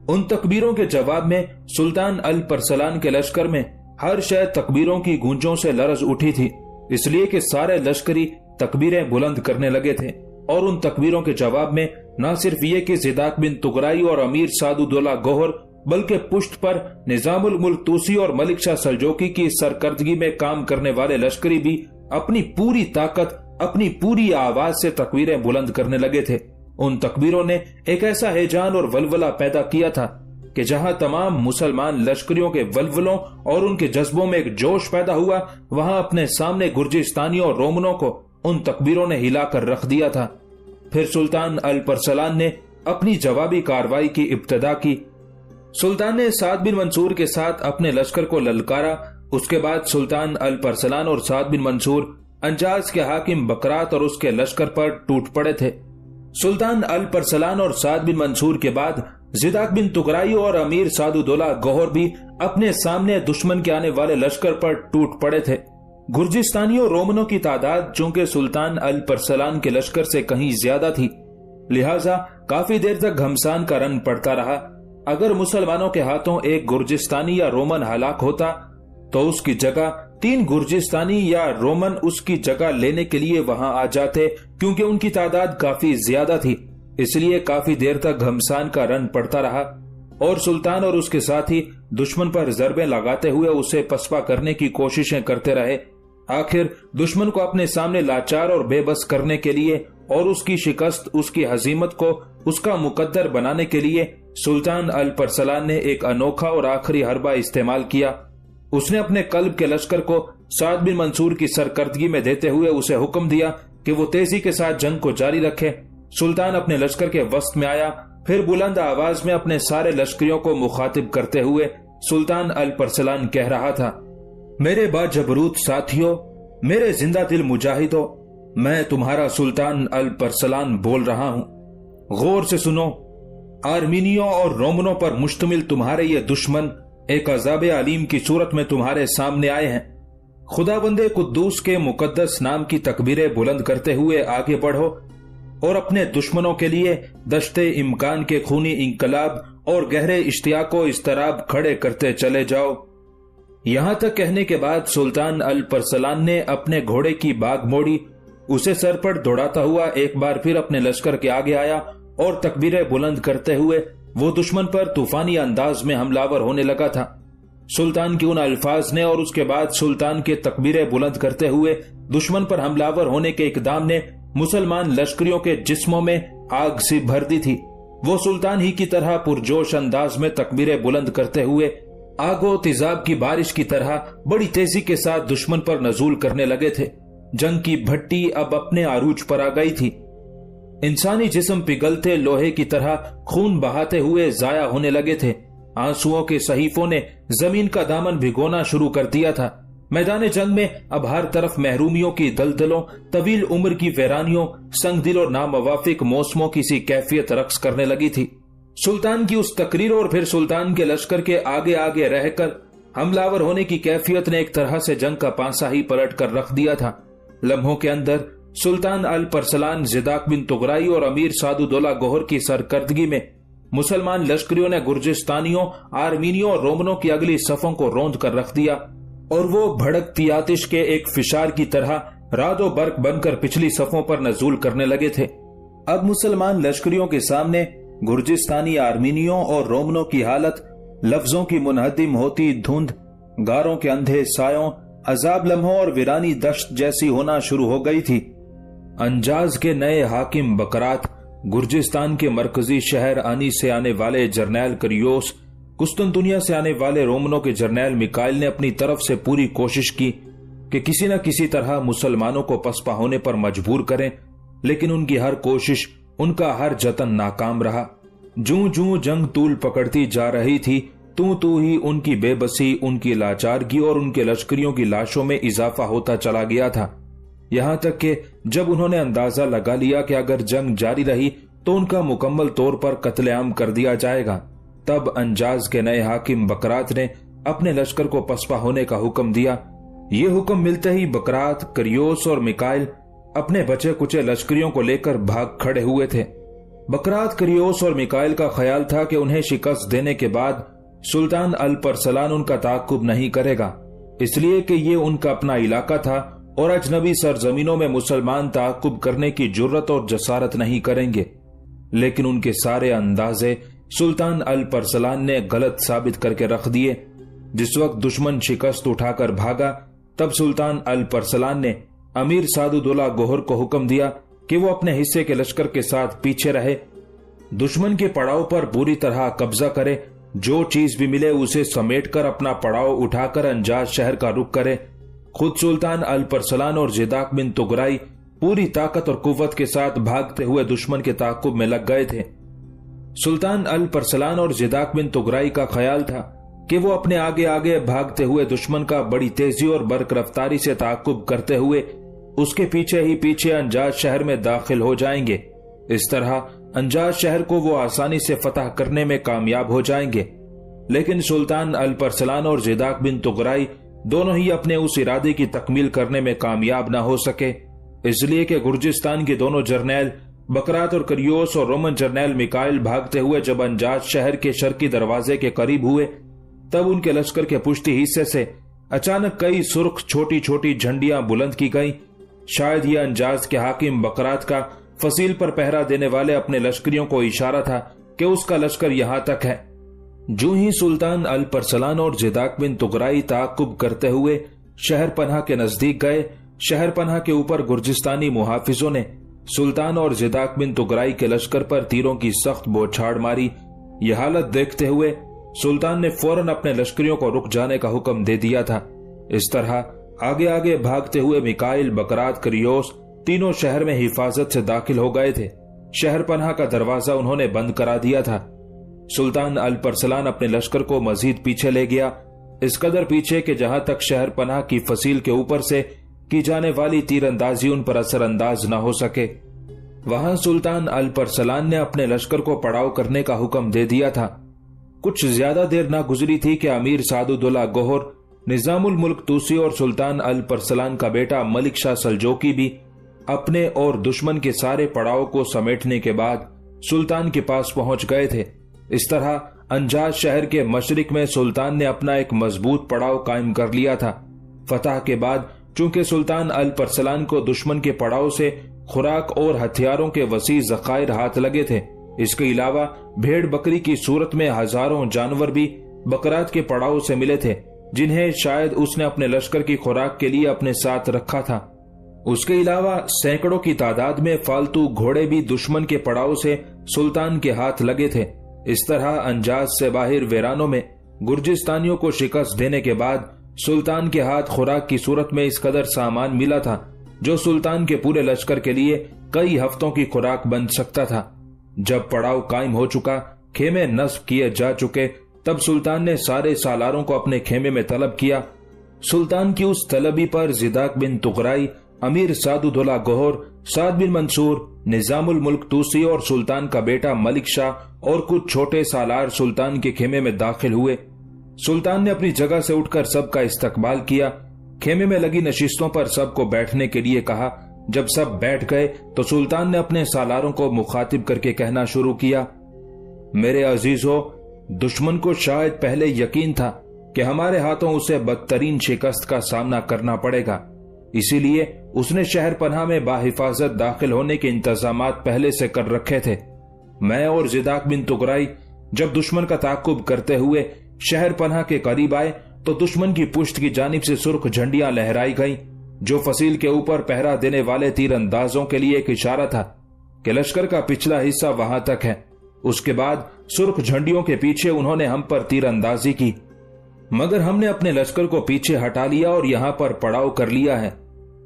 ان تکبیروں کے جواب میں سلطان الپرسلان کے لشکر میں ہر شے تکبیروں کی گونجوں سے لرز اٹھی تھی، اس لیے کہ سارے لشکری تکبیریں بلند کرنے لگے تھے۔ اور ان تکبیروں کے جواب میں نہ صرف یہ کہ زیداک بن تغرائی اور امیر سعدالدولہ گوہر بلکہ پشت پر نظام الملک توسی اور ملک شاہ سلجوقی کی سرکردگی میں کام کرنے والے لشکری بھی اپنی پوری طاقت، اپنی پوری آواز سے تکبیریں بلند کرنے لگے تھے۔ ان تکبیروں نے ایک ایسا ہیجان اور ولولہ پیدا کیا تھا کہ جہاں تمام مسلمان لشکریوں کے ولولوں اور ان کے جذبوں میں ایک جوش پیدا ہوا، وہاں اپنے سامنے گرجستانیوں اور رومنوں کو ان تکبیروں نے ہلا کر رکھ دیا تھا۔ پھر سلطان الپرسلان نے اپنی جوابی کارروائی کی ابتدا کی۔ سلطان نے سعد بن منصور کے ساتھ اپنے لشکر کو للکارا۔ اس کے بعد سلطان الپرسلان اور سعد بن منصور انجاز کے حاکم بکرات اور اس کے لشکر پر ٹوٹ پڑے تھے۔ سلطان الپرسلان اور سعد بن منصور کے بعد زیداک بن تغرائی اور امیر سعدالدولہ گوہر بھی اپنے سامنے دشمن کے آنے والے لشکر پر ٹوٹ پڑے تھے۔ گرجستانیوں رومنوں کی تعداد چونکہ سلطان الپرسلان کے لشکر سے کہیں زیادہ تھی، لہٰذا کافی دیر تک گھمسان کا رن پڑتا رہا۔ اگر مسلمانوں کے ہاتھوں ایک گرجستانی یا رومن ہلاک ہوتا تو اس کی جگہ 3 گرجستانی یا رومن اس کی جگہ لینے کے لیے وہاں آ جاتے، کیونکہ ان کی تعداد کافی زیادہ تھی۔ اس لیے کافی دیر تک گھمسان کا رن پڑتا رہا اور سلطان اور اس کے ساتھی دشمن پر ضربیں لگاتے ہوئے اسے پسپا کرنے کی کوششیں کرتے رہے۔ آخر دشمن کو اپنے سامنے لاچار اور بے بس کرنے کے لیے اور اس کی شکست، اس کی ہزیمت کو اس کا مقدر بنانے کے لیے سلطان الپرسلان نے ایک انوکھا اور آخری حربہ استعمال کیا۔ اس نے اپنے قلب کے لشکر کو سعد بن منصور کی سرکردگی میں دیتے ہوئے اسے حکم دیا کہ وہ تیزی کے ساتھ جنگ کو جاری رکھے۔ سلطان اپنے لشکر کے وسط میں آیا، پھر بلند آواز میں اپنے سارے لشکریوں کو مخاطب کرتے ہوئے سلطان الپرسلان کہہ رہا تھا: میرے باجبروت ساتھیوں، میرے زندہ دل مجاہدوں، میں تمہارا سلطان الپرسلان بول رہا ہوں۔ غور سے سنو، آرمینیوں اور رومنوں پر مشتمل تمہارے یہ دشمن ایک عذاب علیم کی صورت میں تمہارے سامنے آئے ہیں۔ خداوند قدوس کے مقدس نام کی تکبیریں بلند کرتے ہوئے آگے بڑھو اور اپنے دشمنوں کے لیے دشتے امکان کے خونی انقلاب اور گہرے اشتیاق و اضطراب کھڑے کرتے چلے جاؤ۔ یہاں تک کہنے کے بعد سلطان الپرسلان نے اپنے گھوڑے کی باگ موڑی، اسے سر پر دوڑاتا ہوا ایک بار پھر اپنے لشکر کے آگے آیا اور تکبیریں بلند کرتے ہوئے وہ دشمن پر طوفانی انداز میں حملہ ہونے لگا تھا۔ سلطان کی ان الفاظ نے اور اس کے بعد سلطان کے تکبیریں بلند کرتے ہوئے دشمن پر حملہ ہونے کے اقدام نے مسلمان لشکریوں کے جسموں میں آگ سی بھر دی تھی۔ وہ سلطان ہی کی طرح پرجوش انداز میں تکبیریں بلند کرتے ہوئے آگ و تیزاب کی بارش کی طرح بڑی تیزی کے ساتھ دشمن پر نزول کرنے لگے تھے۔ جنگ کی بھٹی اب اپنے عروج پر آ گئی تھی۔ انسانی جسم پگھلتے لوہے کی طرح خون بہاتے ہوئے ضائع ہونے لگے تھے۔ آنسوؤں کے صحیفوں نے زمین کا دامن بھگونا شروع کر دیا تھا۔ میدان جنگ میں اب ہر طرف محرومیوں کی دلدلوں، طویل عمر کی ویرانیوں، سنگ دل اور ناموافق موسموں کی سی کیفیت رقص کرنے لگی تھی۔ سلطان کی اس تقریر اور پھر سلطان کے لشکر کے آگے آگے رہ کر حملہ ہونے کی کیفیت نے ایک طرح سے جنگ کا پانسا ہی پلٹ کر رکھ دیا تھا۔ لمحوں کے اندر سلطان الپرسلان، زیداک بن تغرائی اور امیر سعدالدولہ گوہر کی سرکردگی میں مسلمان لشکریوں نے گرجستانیوں، آرمینیوں اور رومنوں کی اگلی صفوں کو روند کر رکھ دیا اور وہ بھڑکتی آتش کے ایک فشار کی طرح رعد و برق بن کر پچھلی صفوں پر نزول کرنے لگے تھے۔ اب مسلمان لشکریوں کے سامنے گرجستانی، آرمینیوں اور رومنوں کی حالت لفظوں کی منہدم ہوتی دھند، غاروں کے اندھے سایوں، عذاب لمحوں اور ویرانی دشت جیسی ہونا شروع ہو گئی تھی۔ انجاز کے نئے حاکم بکرات، گرجستان کے مرکزی شہر انی سے آنے والے جرنیل کریوس، قسطنطنیہ سے آنے والے رومنوں کے جرنیل میکائل نے اپنی طرف سے پوری کوشش کی کہ کسی نہ کسی طرح مسلمانوں کو پسپا ہونے پر مجبور کریں، لیکن ان کی ہر کوشش، ان کا ہر جتن ناکام رہا۔ جوں جوں جنگ طول پکڑتی جا رہی تھی، تو ہی ان کی بے بسی، ان کی لاچارگی اور ان کے لشکریوں کی لاشوں میں اضافہ ہوتا چلا گیا تھا۔ یہاں تک کہ جب انہوں نے اندازہ لگا لیا کہ اگر جنگ جاری رہی تو ان کا مکمل طور پر قتل عام کر دیا جائے گا۔ تب انجاز کے نئے حاکم بکرات نے اپنے لشکر کو پسپا ہونے کا حکم دیا۔ یہ حکم ملتے ہی بکرات، کریوس اور میکائل اپنے بچے کچے لشکریوں کو لے کر بھاگ کھڑے ہوئے تھے۔ بکرات، کریوس اور میکائل کا خیال تھا کہ انہیں شکست دینے کے بعد سلطان الپرسلان ان کا تعاقب نہیں کرے گا، اس لیے کہ یہ ان کا اپنا علاقہ تھا اور اجنبی سرزمینوں میں مسلمان تعاقب کرنے کی جرت اور جسارت نہیں کریں گے۔ لیکن ان کے سارے اندازے سلطان الپرسلان نے غلط ثابت کر کے رکھ دیے۔ جس وقت دشمن شکست اٹھا کر بھاگا، تب سلطان الپرسلان نے امیر سعدالدولہ گوہر کو حکم دیا کہ وہ اپنے حصے کے لشکر کے ساتھ پیچھے رہے، دشمن کے پڑاؤ پر پوری طرح قبضہ کرے، جو چیز بھی ملے اسے سمیٹ کر اپنا پڑاؤ اٹھا کر انجاز شہر کا رخ کرے۔ خود سلطان الپرسلان اور زیداک بن تغرائی پوری طاقت اور قوت کے ساتھ بھاگتے ہوئے دشمن کے تعاقب میں لگ گئے تھے۔ سلطان الپرسلان اور زیداک بن تغرائی کا خیال تھا کہ وہ اپنے آگے آگے بھاگتے ہوئے دشمن کا بڑی تیزی اور برق رفتاری سے تعاقب کرتے ہوئے اس کے پیچھے ہی پیچھے انجاز شہر میں داخل ہو جائیں گے۔ اس طرح انجاز شہر کو وہ آسانی سے فتح کرنے میں کامیاب ہو جائیں گے۔ لیکن سلطان الپرسلان اور زیداک بن تغرائی دونوں ہی اپنے اس ارادے کی تکمیل کرنے میں کامیاب نہ ہو سکے، اس لیے کہ گرجستان کے دونوں جرنیل بکرات اور کریوس اور رومن جرنیل میکائل بھاگتے ہوئے جب انجاز شہر کے شرقی دروازے کے قریب ہوئے، تب ان کے لشکر کے پشتی حصے سے اچانک کئی سرخ چھوٹی چھوٹی جھنڈیاں بلند کی گئیں۔ شاید یہ انجاز کے حاکم بکرات کا فصیل پر پہرا دینے والے اپنے لشکریوں کو اشارہ تھا کہ اس کا لشکر یہاں تک ہے۔ جو ہی سلطان الپرسلان اور زیداک بن تغرائی تعاقب کرتے ہوئے شہر پناہ کے نزدیک گئے، شہر پناہ کے اوپر گرجستانی محافظوں نے سلطان اور زیداک بن تغرائی کے لشکر پر تیروں کی سخت بوچھاڑ ماری۔ یہ حالت دیکھتے ہوئے سلطان نے فوراً اپنے لشکریوں کو رک جانے کا حکم دے دیا تھا۔ اس طرح آگے آگے بھاگتے ہوئے میکائل، بکرات، کریوس تینوں شہر میں حفاظت سے داخل ہو گئے تھے۔ شہر پناہ کا دروازہ انہوں نے بند کرا دیا تھا۔ سلطان الپرسلان اپنے لشکر کو مزید پیچھے لے گیا، اس قدر پیچھے کہ جہاں تک شہر پناہ کی فصیل کے اوپر سے کی جانے والی تیر اندازی ان پر اثر انداز نہ ہو سکے۔ وہاں سلطان الپرسلان نے اپنے لشکر کو پڑاؤ کرنے کا حکم دے دیا تھا۔ کچھ زیادہ دیر نہ گزری تھی کہ امیر سعدالدولہ گوہر، نظام الملک توسی اور سلطان الپرسلان کا بیٹا ملک شاہ سلجوقی بھی اپنے اور دشمن کے سارے پڑاؤ کو سمیٹنے کے بعد سلطان کے پاس پہنچ گئے تھے۔ اس طرح انجاز شہر کے مشرق میں سلطان نے اپنا ایک مضبوط پڑاؤ قائم کر لیا تھا۔ فتح کے بعد چونکہ سلطان الپرسلان کو دشمن کے پڑاؤ سے خوراک اور ہتھیاروں کے وسیع ذخائر ہاتھ لگے تھے، اس کے علاوہ بھیڑ بکری کی صورت میں ہزاروں جانور بھی بکرات کے پڑاؤ سے ملے تھے، جنہیں شاید اس نے اپنے لشکر کی خوراک کے لیے اپنے ساتھ رکھا تھا۔ اس کے علاوہ سینکڑوں کی تعداد میں فالتو گھوڑے بھی دشمن کے پڑاؤ سے سلطان کے ہاتھ لگے تھے۔ اس طرح انجاز سے باہر ویرانوں میں گرجستانیوں کو شکست دینے کے بعد سلطان کے ہاتھ خوراک کی صورت میں اس قدر سامان ملا تھا جو سلطان کے پورے لشکر کے لیے کئی ہفتوں کی خوراک بن سکتا تھا۔ جب پڑاؤ قائم ہو چکا، خیمے نصب کیے جا چکے، تب سلطان نے سارے سالاروں کو اپنے خیمے میں طلب کیا۔ سلطان کی اس طلبی پر زیداک بن تغرائی، امیر سعدالدولہ گوہر، سعد بن منصور، نظام الملک توسی اور سلطان کا بیٹا ملک شاہ اور کچھ چھوٹے سالار سلطان کے خیمے میں داخل ہوئے۔ سلطان نے اپنی جگہ سے اٹھ کر سب کا استقبال کیا، خیمے میں لگی نشستوں پر سب کو بیٹھنے کے لیے کہا۔ جب سب بیٹھ گئے تو سلطان نے اپنے سالاروں کو مخاطب کر کے کہنا شروع کیا، میرے عزیزو، دشمن کو شاید پہلے یقین تھا کہ ہمارے ہاتھوں اسے بدترین شکست کا سامنا کرنا پڑے گا، اسی لیے اس نے شہر پناہ میں باحفاظت داخل ہونے کے انتظامات پہلے سے کر رکھے تھے۔ میں اور زیداک بن تغرائی جب دشمن کا تعاقب کرتے ہوئے شہر پناہ کے قریب آئے تو دشمن کی پشت کی جانب سے سرخ جھنڈیاں لہرائی گئیں، جو فصیل کے اوپر پہرا دینے والے تیر اندازوں کے لیے ایک اشارہ تھا کہ لشکر کا پچھلا حصہ وہاں تک ہے۔ اس کے بعد سرخ جھنڈیوں کے پیچھے انہوں نے ہم پر تیر اندازی کی، مگر ہم نے اپنے لشکر کو پیچھے ہٹا لیا اور یہاں پر پڑاؤ کر لیا ہے۔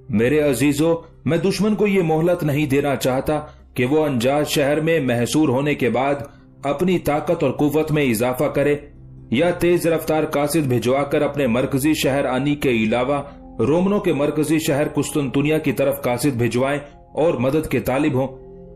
میرے عزیزو، میں دشمن کو یہ مہلت نہیں دینا چاہتا کہ وہ انجاز شہر میں محصور ہونے کے بعد اپنی طاقت اور قوت میں اضافہ کرے یا تیز رفتار قاصد بھجوا کر اپنے مرکزی شہر انی کے علاوہ رومنوں کے مرکزی شہر قسطنطنیہ کی طرف قاصد بھجوائیں اور مدد کے طالب ہوں۔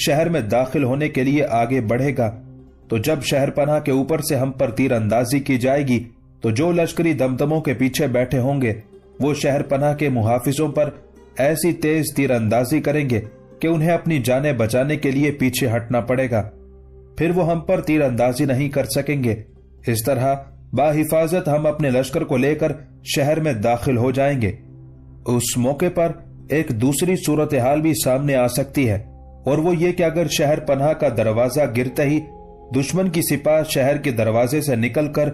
شہر میں داخل ہونے کے لیے آگے بڑھے گا تو جب شہر پناہ کے اوپر سے ہم پر تیر اندازی کی جائے گی تو جو لشکری دمدموں کے پیچھے بیٹھے ہوں گے وہ شہر پناہ کے محافظوں پر ایسی تیز تیر اندازی کریں گے کہ انہیں اپنی جانیں بچانے کے لیے پیچھے ہٹنا پڑے گا، پھر وہ ہم پر تیر اندازی نہیں کر سکیں گے۔ اس طرح باحفاظت ہم اپنے لشکر کو لے کر شہر میں داخل ہو جائیں گے۔ اس موقع پر ایک دوسری صورتحال بھی سامنے آ سکتی ہے، اور وہ یہ کہ اگر شہر پناہ کا دروازہ گرتے ہی دشمن کی سپاہ شہر کے دروازے سے نکل کر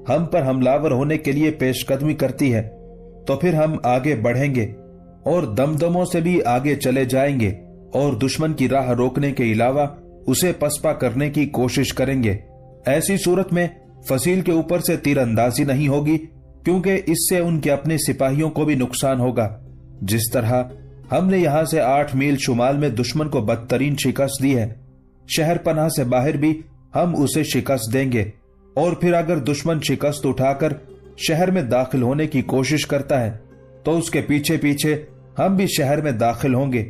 ہم پر حملہ ہونے کے لیے پیش قدمی کرتی ہے تو پھر ہم آگے بڑھیں گے اور دمدموں سے بھی آگے چلے جائیں گے اور دشمن کی راہ روکنے کے علاوہ اسے پسپا کرنے کی کوشش کریں گے۔ ایسی صورت میں فصیل کے اوپر سے تیر اندازی نہیں ہوگی، کیونکہ اس سے ان کے اپنے سپاہیوں کو بھی نقصان ہوگا۔ جس طرح ہم نے یہاں سے 8 میل شمال میں دشمن کو بدترین شکست دی ہے، شہر پناہ سے باہر بھی ہم اسے شکست دیں گے، اور پھر اگر دشمن شکست اٹھا کر شہر میں داخل ہونے کی کوشش کرتا ہے تو اس کے پیچھے پیچھے ہم بھی شہر میں داخل ہوں گے۔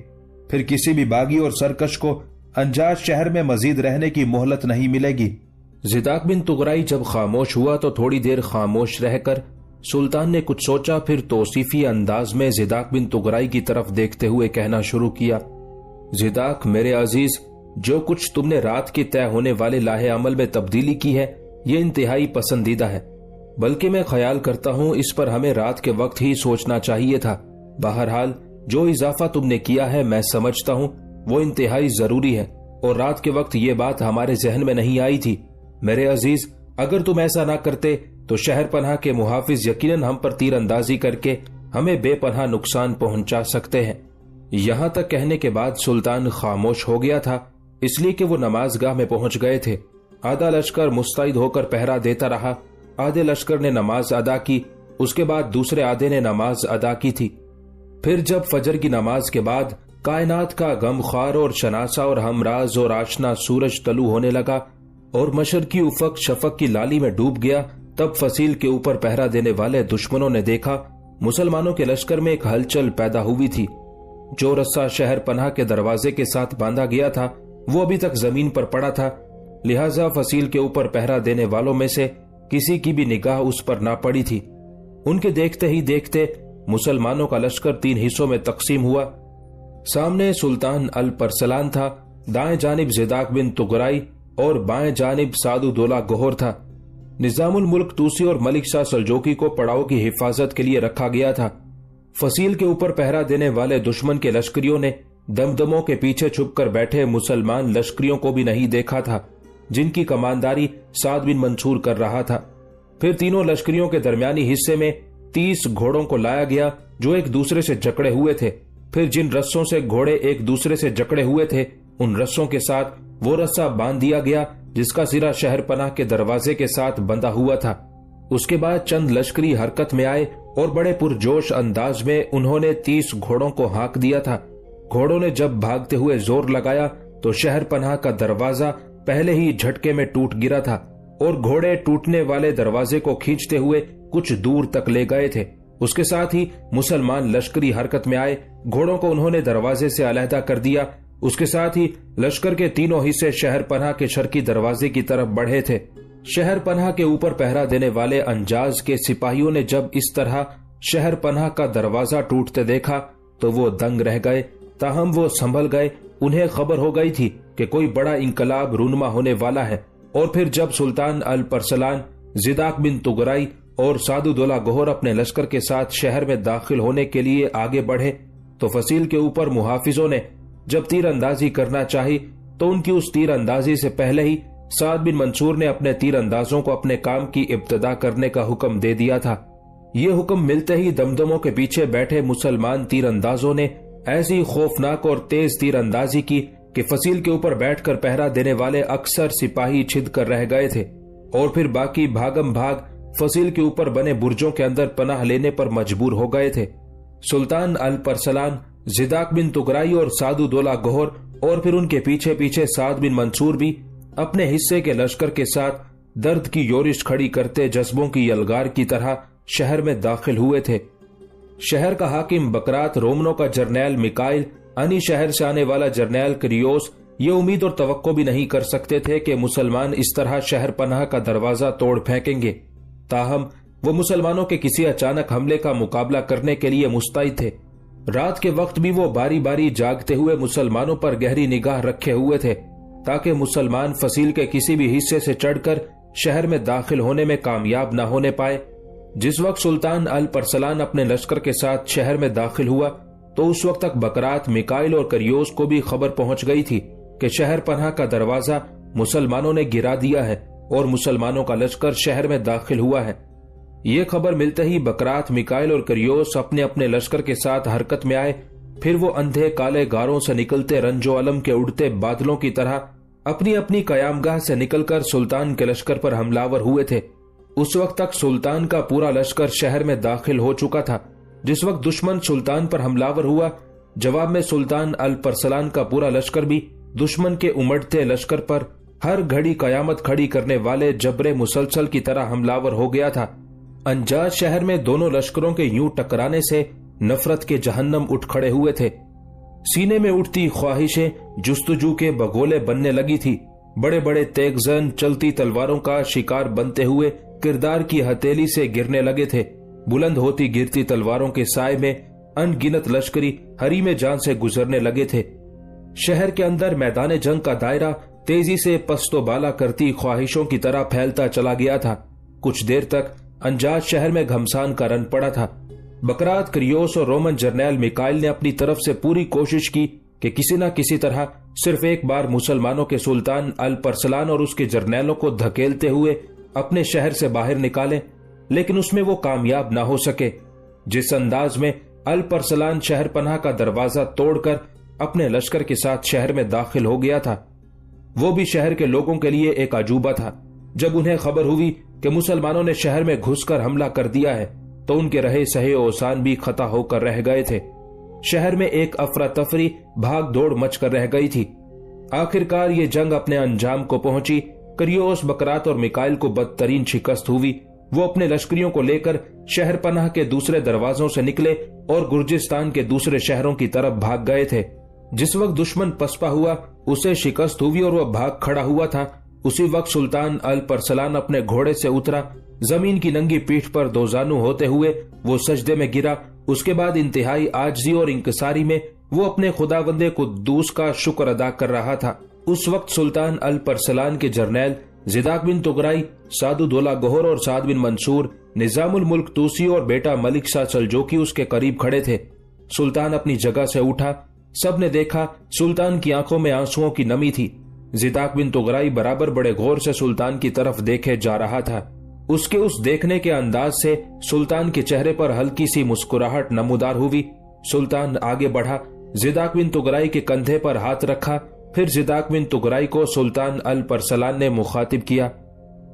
پھر کسی بھی باغی اور سرکش کو انجاز شہر میں مزید رہنے کی مہلت نہیں ملے گی۔ زداق بن تغرائی جب خاموش ہوا تو تھوڑی دیر خاموش رہ کر سلطان نے کچھ سوچا، پھر توصیفی انداز میں زداق بن تغرائی کی طرف دیکھتے ہوئے کہنا شروع کیا، زداق میرے عزیز، جو کچھ تم نے رات کے طے ہونے والے لاہے عمل میں تبدیلی کی ہے یہ انتہائی پسندیدہ ہے، بلکہ میں خیال کرتا ہوں اس پر ہمیں رات کے وقت ہی سوچنا چاہیے تھا۔ بہرحال جو اضافہ تم نے کیا ہے میں سمجھتا ہوں وہ انتہائی ضروری ہے، اور رات کے وقت یہ بات ہمارے ذہن میں نہیں آئی تھی۔ میرے عزیز، اگر تم ایسا نہ کرتے تو شہر پناہ کے محافظ یقیناً ہم پر تیر اندازی کر کے ہمیں بے پناہ نقصان پہنچا سکتے ہیں۔ یہاں تک کہنے کے بعد سلطان خاموش ہو گیا تھا، اس لیے کہ وہ نماز گاہ میں پہنچ گئے تھے۔ آدھا لشکر مستعد ہو کر پہرا دیتا رہا، آدھے لشکر نے نماز ادا کی، اس کے بعد دوسرے آدھے نے نماز ادا کی تھی۔ پھر جب فجر کی نماز کے بعد کائنات کا غمخوار اور شناسا اور ہمراز اور آشنا سورج طلوع ہونے لگا اور مشرقی افق شفق کی لالی میں ڈوب گیا، تب فصیل کے اوپر پہرا دینے والے دشمنوں نے دیکھا مسلمانوں کے لشکر میں ایک ہلچل پیدا ہوئی تھی۔ جو رسہ شہر پناہ کے دروازے کے ساتھ باندھا گیا تھا وہ ابھی تک زمین پر پڑا تھا، لہٰذا فصیل کے اوپر پہرا دینے والوں میں سے کسی کی بھی نگاہ اس پر نہ پڑی تھی۔ ان کے دیکھتے ہی دیکھتے مسلمانوں کا لشکر 3 حصوں میں تقسیم ہوا۔ سامنے سلطان الپرسلان تھا، دائیں جانب زداق بن تغرائی اور بائیں جانب سعدالدولہ گوہر تھا۔ نظام الملک توسی اور ملک شاہ سلجوقی کو پڑاؤ کی حفاظت کے لیے رکھا گیا تھا۔ فصیل کے اوپر پہرا دینے والے دشمن کے لشکریوں نے دمدموں کے پیچھے چھپ کر بیٹھے مسلمان لشکریوں کو بھی نہیں دیکھا تھا، جن کی کمانداری سعد بن منصور کر رہا تھا۔ پھر تینوں لشکریوں کے درمیانی حصے میں 30 گھوڑوں کو لایا گیا جو ایک دوسرے سے جکڑے ہوئے تھے۔ پھر جن رسوں سے گھوڑے ایک دوسرے سے جکڑے ہوئے تھے ان رسوں کے ساتھ وہ رسہ باندھ دیا گیا جس کا سرا شہر پناہ کے دروازے کے ساتھ بندھا ہوا تھا۔ اس کے بعد چند لشکری حرکت میں آئے اور بڑے پرجوش انداز میں انہوں نے 30 گھوڑوں کو ہانک دیا تھا۔ گھوڑوں نے جب بھاگتے ہوئے زور لگایا تو شہر پناہ کا دروازہ پہلے ہی جھٹکے میں ٹوٹ گرا تھا، اور گھوڑے ٹوٹنے والے دروازے کو کھینچتے ہوئے کچھ دور تک لے گئے تھے۔ اس کے ساتھ ہی مسلمان لشکری حرکت میں آئے، گھوڑوں کو انہوں نے دروازے سے علیحدہ کر دیا۔ اس کے ساتھ ہی لشکر کے تینوں حصے شہر پناہ کے شرقی دروازے کی طرف بڑھے تھے۔ شہر پناہ کے اوپر پہرا دینے والے انجاز کے سپاہیوں نے جب اس طرح شہر پناہ کا دروازہ ٹوٹتے دیکھا تو وہ دنگ رہ گئے، تاہم وہ سنبھل گئے۔ انہیں خبر ہو گئی تھی کہ کوئی بڑا انقلاب رونما ہونے والا ہے، اور پھر جب سلطان الپرسلان، زداق بن تغرائی اور سعدالدولہ گوہر اپنے لشکر کے ساتھ شہر میں داخل ہونے کے لیے آگے بڑھے تو فصیل کے اوپر محافظوں نے جب تیر اندازی کرنا چاہی تو ان کی اس تیر اندازی سے پہلے ہی سعد بن منصور نے اپنے تیر اندازوں کو اپنے کام کی ابتدا کرنے کا حکم دے دیا تھا۔ یہ حکم ملتے ہی دمدموں کے پیچھے بیٹھے مسلمان تیر اندازوں نے ایسی خوفناک اور تیز تیر اندازی کی کہ فصیل کے اوپر بیٹھ کر پہرا دینے والے اکثر سپاہی چھد کر رہ گئے تھے، اور پھر باقی بھاگم بھاگ فصیل کے اوپر بنے برجوں کے اندر پناہ لینے پر مجبور ہو گئے تھے۔ سلطان الپرسلان، زداق بن تغرائی اور سعدالدولہ گوہر اور پھر ان کے پیچھے پیچھے سعد بن منصور بھی اپنے حصے کے لشکر کے ساتھ درد کی یورش کھڑی کرتے جذبوں کی یلغار کی طرح شہر میں داخل ہوئے تھے۔ شہر کا حاکم بکرات، رومنوں کا جرنیل میکائل، انی شہر سے آنے والا جرنیل کریوس، یہ امید اور توقع بھی نہیں کر سکتے تھے کہ مسلمان اس طرح شہر پناہ کا دروازہ توڑ پھینکیں گے، تاہم وہ مسلمانوں کے کسی اچانک حملے کا مقابلہ کرنے کے لیے مستعد تھے۔ رات کے وقت بھی وہ باری باری جاگتے ہوئے مسلمانوں پر گہری نگاہ رکھے ہوئے تھے تاکہ مسلمان فصیل کے کسی بھی حصے سے چڑھ کر شہر میں داخل ہونے میں کامیاب نہ ہونے پائے۔ جس وقت سلطان الپرسلان اپنے لشکر کے ساتھ شہر میں داخل ہوا تو اس وقت تک بکرات، میکائل اور کریوس کو بھی خبر پہنچ گئی تھی کہ شہر پناہ کا دروازہ مسلمانوں نے گرا دیا ہے اور مسلمانوں کا لشکر شہر میں داخل ہوا ہے۔ یہ خبر ملتے ہی بکرات، میکائل اور کریوس اپنے اپنے لشکر کے ساتھ حرکت میں آئے۔ پھر وہ اندھے کالے غاروں سے نکلتے رنج و علم کے اڑتے بادلوں کی طرح اپنی اپنی قیام گاہ سے نکل کر سلطان کے لشکر پر حملہ ہوئے تھے۔ اس وقت تک سلطان کا پورا لشکر شہر میں داخل ہو چکا تھا۔ جس وقت دشمن سلطان پر حملہ ہوا، جواب میں سلطان الپرسلان کا پورا لشکر بھی دشمن کے امڑتے لشکر پر ہر گھڑی قیامت کھڑی کرنے والے جبر مسلسل کی طرح حملہ ہو گیا تھا۔ انجاز شہر میں دونوں لشکروں کے یوں ٹکرانے سے نفرت کے جہنم اٹھ کھڑے ہوئے تھے۔ سینے میں اٹھتی خواہشیں جستجو کے بگولے بننے لگی تھی۔ بڑے بڑے تیغزن چلتی تلواروں کا شکار بنتے ہوئے کردار کی ہتھیلی سے گرنے لگے تھے۔ بلند ہوتی گرتی تلواروں کے سائے میں ان گنت لشکری حریم جان سے گزرنے لگے تھے۔ شہر کے اندر میدان جنگ کا دائرہ تیزی سے پست و بالا کرتی خواہشوں کی طرح پھیلتا چلا گیا تھا۔ کچھ دیر تک انجاز شہر میں گھمسان کا رن پڑا تھا۔ بکرات، کریوس اور رومن جرنیل میکائل نے اپنی طرف سے پوری کوشش کی کہ کسی نہ کسی طرح صرف ایک بار مسلمانوں کے سلطان الپرسلان اور اس کے جرنیلوں کو دھکیلتے ہوئے اپنے شہر سے باہر نکالیں، لیکن اس میں وہ کامیاب نہ ہو سکے۔ جس انداز میں الپرسلان شہر پناہ کا دروازہ توڑ کر اپنے لشکر کے ساتھ شہر میں داخل ہو گیا تھا، وہ بھی شہر کے لوگوں کے لیے ایک عجوبہ تھا۔ جب انہیں خبر ہوئی کہ مسلمانوں نے شہر میں گھس کر حملہ کر دیا ہے تو ان کے رہے سہے اوسان بھی خطا ہو کر رہ گئے تھے۔ شہر میں ایک افراتفری بھاگ دوڑ مچ کر رہ گئی تھی۔ آخرکار یہ جنگ اپنے انجام کو پہنچی۔ کریوس، بکرات اور میکائل کو بدترین شکست ہوئی۔ وہ اپنے لشکریوں کو لے کر شہر پناہ کے دوسرے دروازوں سے نکلے اور گرجستان کے دوسرے شہروں کی طرف بھاگ گئے تھے۔ جس وقت دشمن پسپا ہوا، اسے شکست ہوئی اور وہ بھاگ کھڑا ہوا تھا، اسی وقت سلطان الپرسلان اپنے گھوڑے سے اترا۔ زمین کی ننگی پیٹھ پر دوزانو ہوتے ہوئے وہ سجدے میں گرا۔ اس کے بعد انتہائی عاجزی اور انکساری میں وہ اپنے خداوند قدوس کا شکر ادا کر رہا تھا۔ اس وقت سلطان الپرسلان کے جرنیل زداک بن تغرائی، سعد الدولہ گوہر اور سعد بن منصور، نظام الملک توسی اور بیٹا ملک شاہ سلجوقی اس کے قریب کھڑے تھے۔ سلطان اپنی جگہ سے اٹھا۔ سب نے دیکھا سلطان کی آنکھوں میں آنسوؤں کی نمی تھی۔ زداک بن تغرائی برابر بڑے غور سے سلطان کی طرف دیکھے جا رہا تھا۔ اس کے اس دیکھنے کے انداز سے سلطان کے چہرے پر ہلکی سی مسکراہٹ نمودار ہوئی۔ سلطان آگے بڑھا، زداک بن تغرائی کے کندھے پر ہاتھ رکھا، پھر زداک بن تغرائی کو سلطان الپرسلان نے مخاطب کیا۔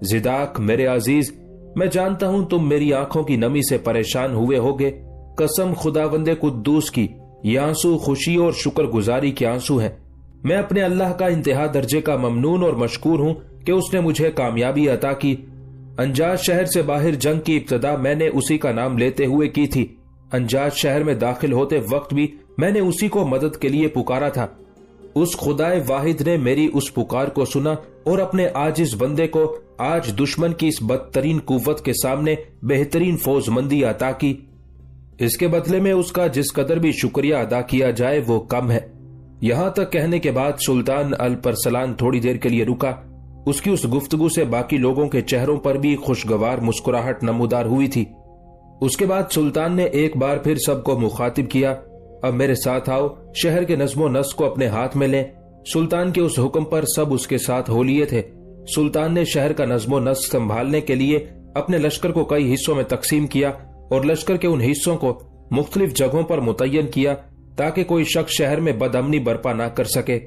زداک میرے عزیز، میں جانتا ہوں تم میری آنکھوں کی نمی سے پریشان ہوئے ہوگے۔ قسم خداوند قدوس کی، یہ آنسو خوشی اور شکر گزاری کے آنسو ہیں۔ میں اپنے اللہ کا انتہا درجے کا ممنون اور مشکور ہوں کہ اس نے مجھے کامیابی عطا کی۔ انجاز شہر سے باہر جنگ کی ابتدا میں نے اسی کا نام لیتے ہوئے کی تھی۔ انجاز شہر میں داخل ہوتے وقت بھی میں نے اسی کو مدد کے لیے پکارا تھا۔ اس خدائے واحد نے میری اس پکار کو سنا اور اپنے عاجز بندے کو آج دشمن کی اس بدترین قوت کے سامنے بہترین فوج مندی عطا کی۔ اس کے بدلے میں اس کا جس قدر بھی شکریہ ادا کیا جائے وہ کم ہے۔ یہاں تک کہنے کے بعد سلطان الپرسلان تھوڑی دیر کے لیے رکا۔ اس کی اس گفتگو سے باقی لوگوں کے چہروں پر بھی خوشگوار مسکراہٹ نمودار ہوئی تھی۔ اس کے بعد سلطان نے ایک بار پھر سب کو مخاطب کیا، اب میرے ساتھ آؤ، شہر کے نظم و نسق کو اپنے ہاتھ میں لیں۔ سلطان کے اس حکم پر سب اس کے ساتھ ہو لیے تھے۔ سلطان نے شہر کا نظم و نسق سنبھالنے کے لیے اپنے لشکر کو کئی حصوں میں تقسیم کیا اور لشکر کے ان حصوں کو مختلف جگہوں پر متعین کیا تاکہ کوئی شخص شہر میں بدامنی برپا نہ کر سکے۔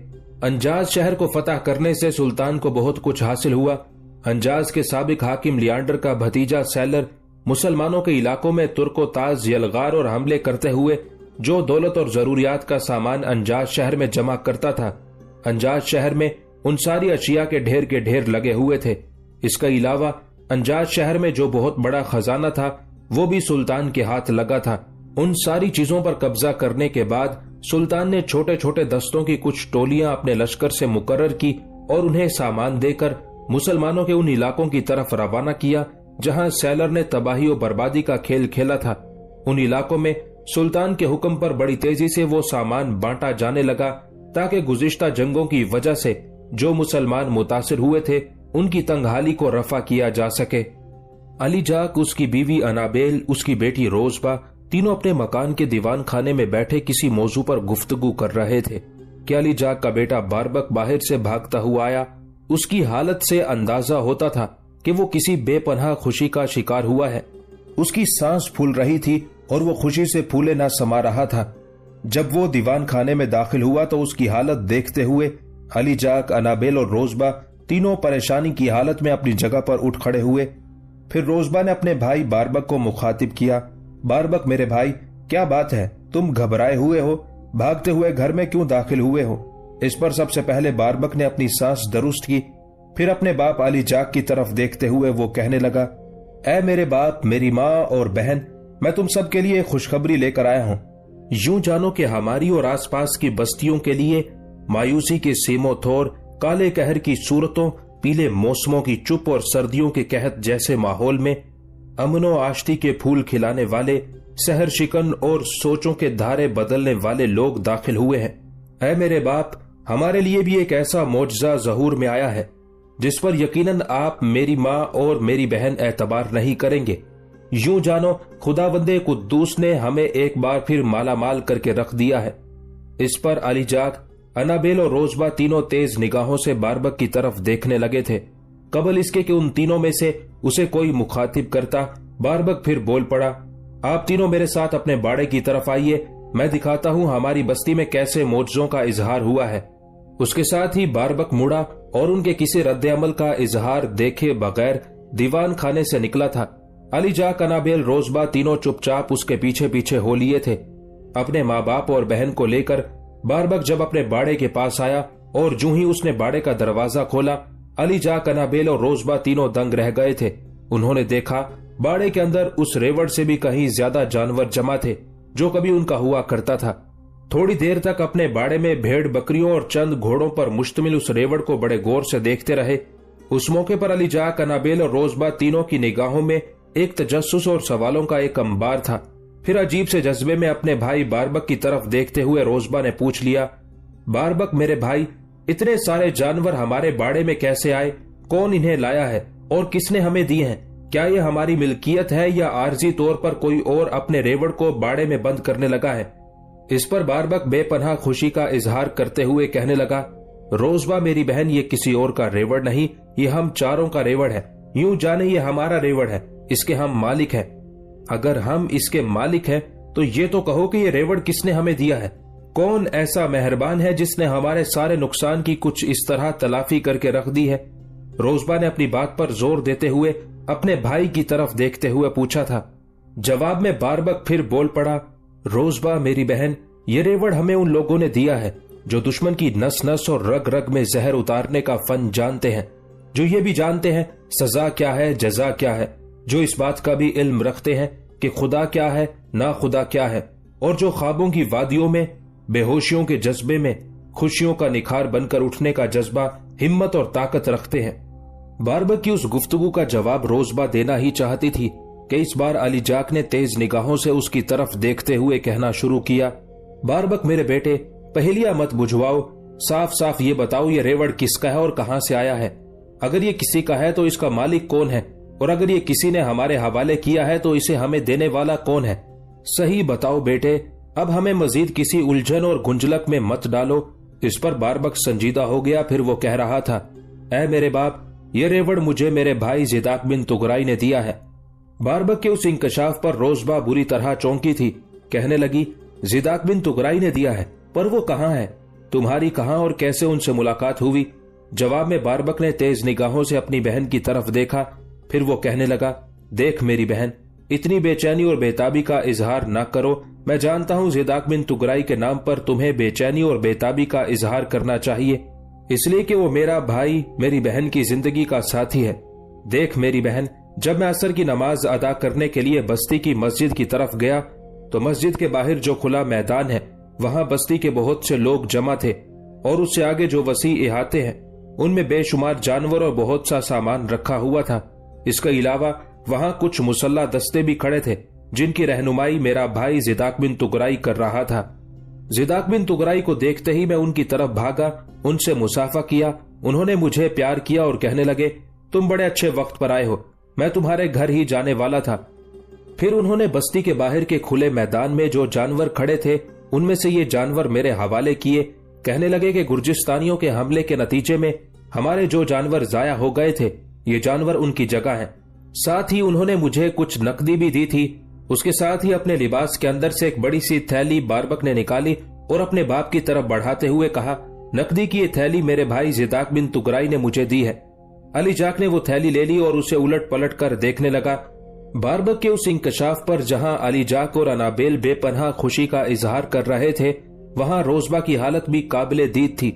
انجاز شہر کو فتح کرنے سے سلطان کو بہت کچھ حاصل ہوا۔ انجاز کے سابق حاکم لیانڈر کا بھتیجا سیلر مسلمانوں کے علاقوں میں ترک و تاز یلغار اور حملے کرتے ہوئے جو دولت اور ضروریات کا سامان انجاز شہر میں جمع کرتا تھا، انجاز شہر میں ان ساری اشیاء کے ڈھیر لگے ہوئے تھے۔ اس کا علاوہ انجاز شہر میں جو بہت بڑا خزانہ تھا وہ بھی سلطان کے ہاتھ لگا تھا۔ ان ساری چیزوں پر قبضہ کرنے کے بعد سلطان نے چھوٹے چھوٹے دستوں کی کچھ ٹولیاں اپنے لشکر سے مقرر کی اور انہیں سامان دے کر مسلمانوں کے ان علاقوں کی طرف روانہ کیا جہاں سیلر نے تباہی و بربادی کا کھیل کھیلا تھا۔ ان علاقوں میں سلطان کے حکم پر بڑی تیزی سے وہ سامان بانٹا جانے لگا تاکہ گزشتہ جنگوں کی وجہ سے جو مسلمان متاثر ہوئے تھے ان کی تنگحالی کو رفع کیا جا سکے۔ علی جاک، اس کی بیوی انابیل، اس کی بیٹی روزبا تینوں اپنے مکان کے دیوان خانے میں بیٹھے کسی موضوع پر گفتگو کر رہے تھے کہ علی جاک کا بیٹا باربک باہر سے بھاگتا ہوا آیا۔ اس کی حالت سے اندازہ ہوتا تھا کہ وہ کسی بے پناہ خوشی کا شکار ہوا ہے۔ اس کی سانس پھول رہی تھی اور وہ خوشی سے پھولے نہ سما رہا تھا۔ جب وہ دیوان خانے میں داخل ہوا تو اس کی حالت دیکھتے ہوئے علی جاک، انابیل اور روزبا تینوں پریشانی کی حالت میں اپنی جگہ پر اٹھ کھڑے ہوئے۔ پھر روزبا نے اپنے بھائی باربک کو مخاطب کیا، باربک میرے بھائی، کیا بات ہے؟ تم گھبرائے ہوئے ہو، بھاگتے ہوئے گھر میں کیوں داخل ہوئے ہو؟ اس پر سب سے پہلے باربک نے اپنی سانس درست کی، پھر اپنے باپ علی جاک کی طرف دیکھتے ہوئے وہ کہنے لگا، اے میرے باپ، میری ماں اور بہن، میں تم سب کے لیے خوشخبری لے کر آیا ہوں۔ یوں جانو کہ ہماری اور آس پاس کی بستیوں کے لیے مایوسی کے سیموں تھور، کالے قہر کی صورتوں، پیلے موسموں کی چپ اور سردیوں کے قحط جیسے ماحول میں امن و آشتی کے پھول کھلانے والے، سحر شکن اور سوچوں کے دھارے بدلنے والے لوگ داخل ہوئے ہیں۔ اے میرے باپ، ہمارے لیے بھی ایک ایسا معجزہ ظہور میں آیا ہے جس پر یقیناً آپ، میری ماں اور میری بہن اعتبار نہیں کریں گے۔ یوں جانو خداوند قدوس نے ہمیں ایک بار پھر مالا مال کر کے رکھ دیا ہے۔ اس پر علی جاک، انابیل اور روزبا تینوں تیز نگاہوں سے باربک کی طرف دیکھنے لگے تھے۔ قبل اس کے کہ ان تینوں میں سے اسے کوئی مخاطب کرتا، باربک پھر بول پڑا، آپ تینوں میرے ساتھ اپنے باڑے کی طرف آئیے، میں دکھاتا ہوں ہماری بستی میں کیسے معجزوں کا اظہار ہوا ہے۔ اس کے ساتھ ہی باربک مڑا اور ان کے کسی رد عمل کا اظہار دیکھے بغیر دیوان خانے سے نکلا تھا۔ علی جاک، انابیل، روزبا تینوں چپ چاپ اس کے پیچھے پیچھے ہو لیے تھے۔ اپنے ماں باپ اور بہن کو لے کر باربک جب اپنے باڑے کے پاس آیا اور جو ہی اس نے باڑے کا دروازہ کھولا، علی جاک، انابیل اور روزبا تینوں دنگ رہ گئے تھے۔ انہوں نے دیکھا باڑے کے اندر اس ریوڑ سے بھی کہیں زیادہ جانور جمع تھے جو کبھی ان کا ہوا کرتا تھا۔ تھوڑی دیر تک اپنے باڑے میں بھیڑ بکریوں اور چند گھوڑوں پر مشتمل اس ریوڑ کو بڑے غور سے دیکھتے رہے۔ اس موقع پر علی جاک، انابیل اور روزبا تینوں کی نگاہوں میں ایک تجسس اور سوالوں کا ایک انبار تھا۔ پھر عجیب سے جذبے میں اپنے بھائی باربک کی طرف دیکھتے ہوئے روزبا نے پوچھ لیا، باربک میرے بھائی، اتنے سارے جانور ہمارے باڑے میں کیسے آئے؟ کون انہیں لایا ہے اور کس نے ہمیں دیے ہیں؟ کیا یہ ہماری ملکیت ہے یا عارضی طور پر کوئی اور اپنے ریوڑ کو باڑے میں بند کرنے لگا ہے؟ اس پر باربک بے پناہ خوشی کا اظہار کرتے ہوئے کہنے لگا، روزبا میری بہن، یہ کسی اور کا ریوڑ نہیں، یہ ہم چاروں کا ریوڑ ہے۔ یوں جانے یہ ہمارا ریوڑ ہے، اس کے ہم مالک ہیں۔ اگر ہم اس کے مالک ہیں تو یہ تو کہو کہ یہ ریوڑ کس نے ہمیں دیا ہے؟ کون ایسا مہربان ہے جس نے ہمارے سارے نقصان کی کچھ اس طرح تلافی کر کے رکھ دی ہے؟ روزبا نے اپنی بات پر زور دیتے ہوئے اپنے بھائی کی طرف دیکھتے ہوئے پوچھا تھا۔ جواب میں باربک پھر بول پڑا، روزبا میری بہن، یہ ریوڑ ہمیں ان لوگوں نے دیا ہے جو دشمن کی نس نس اور رگ رگ میں زہر اتارنے کا فن جانتے ہیں، جو یہ بھی جانتے ہیں سزا کیا ہے، جزا کیا ہے، جو اس بات کا بھی علم رکھتے ہیں کہ خدا کیا ہے، نا خدا کیا ہے، اور جو خوابوں کی وادیوں میں، بے ہوشیوں کے جذبے میں خوشیوں کا نکھار بن کر اٹھنے کا جذبہ، ہمت اور طاقت رکھتے ہیں۔ باربک کی اس گفتگو کا جواب روزبا دینا ہی چاہتی تھی کہ اس بار علی جاک نے تیز نگاہوں سے اس کی طرف دیکھتے ہوئے کہنا شروع کیا، باربک میرے بیٹے، پہلیاں مت بجھواؤ، صاف صاف یہ بتاؤ یہ ریوڑ کس کا ہے اور کہاں سے آیا ہے؟ اگر یہ کسی کا ہے تو اس کا مالک کون ہے؟ اور اگر یہ کسی نے ہمارے حوالے کیا ہے تو اسے ہمیں دینے والا کون ہے؟ صحیح بتاؤ بیٹے، اب ہمیں مزید کسی الجھن اور گنجلک میں مت ڈالو۔ اس پر باربک سنجیدہ ہو گیا، پھر وہ کہہ رہا تھا، اے میرے باپ، یہ ریوڑ مجھے میرے بھائی زیداک بن تغرائی نے دیا ہے۔ باربک کے اس انکشاف پر روزبا بری طرح چونکی تھی، کہنے لگی، زیداک بن تغرائی نے دیا ہے؟ پر وہ کہاں ہے؟ تمہاری کہاں اور کیسے ان سے ملاقات ہوئی؟ جواب میں باربک نے تیز نگاہوں سے اپنی بہن کی طرف دیکھا، پھر وہ کہنے لگا، دیکھ میری بہن، اتنی بے چینی اور بےتابی کا اظہار نہ کرو۔ میں جانتا ہوں زیداک بن تغرائی کے نام پر تمہیں بے چینی اور بےتابی کا اظہار کرنا چاہیے، اس لیے کہ وہ میرا بھائی، میری بہن کی زندگی کا ساتھی ہے۔ دیکھ میری بہن، جب میں عصر کی نماز ادا کرنے کے لیے بستی کی مسجد کی طرف گیا تو مسجد کے باہر جو کھلا میدان ہے وہاں بستی کے بہت سے لوگ جمع تھے اور اس سے آگے جو وسیع احاطے ہیں ان میں بے شمار جانور اور بہت سا سامان رکھا ہوا تھا۔ اس کے علاوہ وہاں کچھ مسلح دستے بھی کھڑے تھے جن کی رہنمائی میرا بھائی زداک بن تغرائی کر رہا تھا۔ زداک بن تغرائی کو دیکھتے ہی میں ان کی طرف بھاگا، ان سے مصافحہ کیا۔ انہوں نے مجھے پیار کیا اور کہنے لگے، تم بڑے اچھے وقت پر آئے ہو، میں تمہارے گھر ہی جانے والا تھا۔ پھر انہوں نے بستی کے باہر کے کھلے میدان میں جو جانور کھڑے تھے ان میں سے یہ جانور میرے حوالے کیے۔ کہنے لگے کہ گرجستانیوں کے حملے کے نتیجے میں ہمارے جو جانور ضائع ہو گئے تھے یہ جانور ان کی جگہ ہیں۔ ساتھ ہی انہوں نے مجھے کچھ نقدی بھی دی تھی۔ اس کے ساتھ ہی اپنے لباس کے اندر سے ایک بڑی سی تھیلی باربک نے نکالی اور اپنے باپ کی طرف بڑھاتے ہوئے کہا، نقدی کی یہ تھیلی میرے بھائی زداک بن تغرائی نے مجھے دی ہے۔ علی جاک نے وہ تھیلی لے لی اور اسے الٹ پلٹ کر دیکھنے لگا۔ باربک کے اس انکشاف پر جہاں علی جاک اور انابیل بے پناہ خوشی کا اظہار کر رہے تھے وہاں روزبہ کی حالت بھی قابل دید تھی۔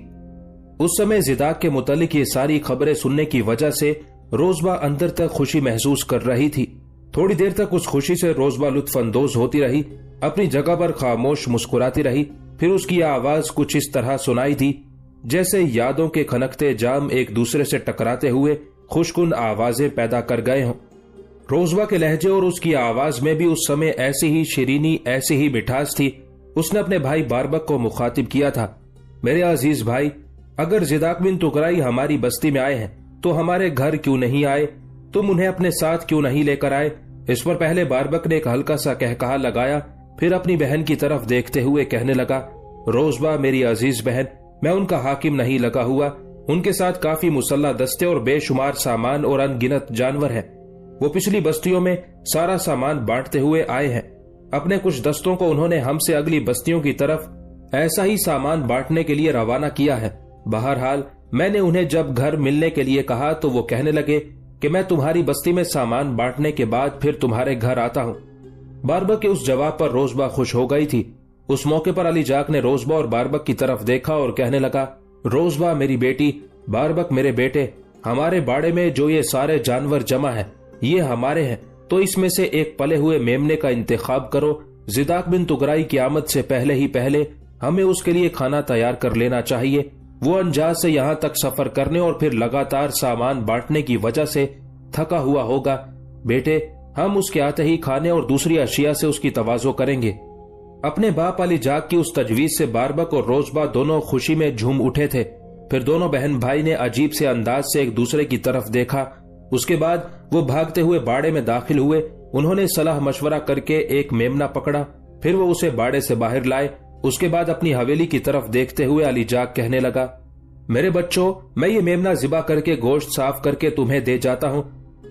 اس سمے زداک کے متعلق یہ ساری خبریں سننے کی وجہ سے روزبہ اندر تک خوشی محسوس کر رہی تھی۔ تھوڑی دیر تک اس خوشی سے روزبہ لطف اندوز ہوتی رہی، اپنی جگہ پر خاموش مسکراتی رہی۔ پھر اس کی آواز کچھ اس طرح سنائی دی جیسے یادوں کے کھنکتے جام ایک دوسرے سے ٹکراتے ہوئے خوشکن آوازیں پیدا کر گئے ہوں۔ روزبہ کے لہجے اور اس کی آواز میں بھی اس سمے ایسی ہی شیرینی، ایسی ہی مٹھاس تھی۔ اس نے اپنے بھائی باربک کو مخاطب کیا تھا، میرے عزیز بھائی، اگر زداک بن تغرائی ہماری بستی میں آئے ہیں تو ہمارے گھر کیوں نہیں آئے؟ تم انہیں اپنے ساتھ کیوں نہیں لے کر آئے؟ اس پر پہلے باربک نے ایک ہلکا سا کہکہا لگایا، پھر اپنی بہن کی طرف دیکھتے ہوئے کہنے لگا، روزبہ میری عزیز بہن، میں ان کا حاکم نہیں لگا ہوا، ان کے ساتھ کافی مسلح دستے اور بے شمار سامان اور ان گنت جانور ہیں۔ وہ پچھلی بستیوں میں سارا سامان بانٹتے ہوئے آئے ہیں۔ اپنے کچھ دستوں کو انہوں نے ہم سے اگلی بستیوں کی طرف ایسا ہی سامان بانٹنے کے لیے روانہ کیا ہے۔ بہرحال میں نے انہیں جب گھر ملنے کے لیے کہا تو وہ کہنے لگے کہ میں تمہاری بستی میں سامان بانٹنے کے بعد پھر تمہارے گھر آتا ہوں۔ باربک کے اس جواب پر روزبہ خوش ہو گئی تھی۔ اس موقع پر علی جاک نے روزبہ اور باربک کی طرف دیکھا اور کہنے لگا، روزبہ میری بیٹی، باربک میرے بیٹے، ہمارے باڑے میں جو یہ سارے جانور جمع ہیں یہ ہمارے ہیں، تو اس میں سے ایک پلے ہوئے میمنے کا انتخاب کرو۔ زداک بن تغرائی کی آمد سے پہلے ہی پہلے ہمیں اس کے لیے کھانا تیار کر لینا چاہیے۔ وہ انجاز سے یہاں تک سفر کرنے اور پھر لگاتار سامان بانٹنے کی وجہ سے تھکا ہوا ہوگا۔ بیٹے، ہم اس کے آتے ہی کھانے اور دوسری اشیاء سے اس کی تواضع کریں گے۔ اپنے باپ علی جاک کی اس تجویز سے باربک اور روزبہ دونوں خوشی میں جھوم اٹھے تھے۔ پھر دونوں بہن بھائی نے عجیب سے انداز سے ایک دوسرے کی طرف دیکھا۔ اس کے بعد وہ بھاگتے ہوئے باڑے میں داخل ہوئے۔ انہوں نے صلاح مشورہ کر کے ایک میمنا پکڑا، پھر وہ اسے باڑے سے باہر لائے۔ اس کے بعد اپنی حویلی کی طرف دیکھتے ہوئے علی جاک کہنے لگا، میرے بچوں، میں یہ میمنا ذبح کر کے گوشت صاف کر کے تمہیں دے جاتا ہوں۔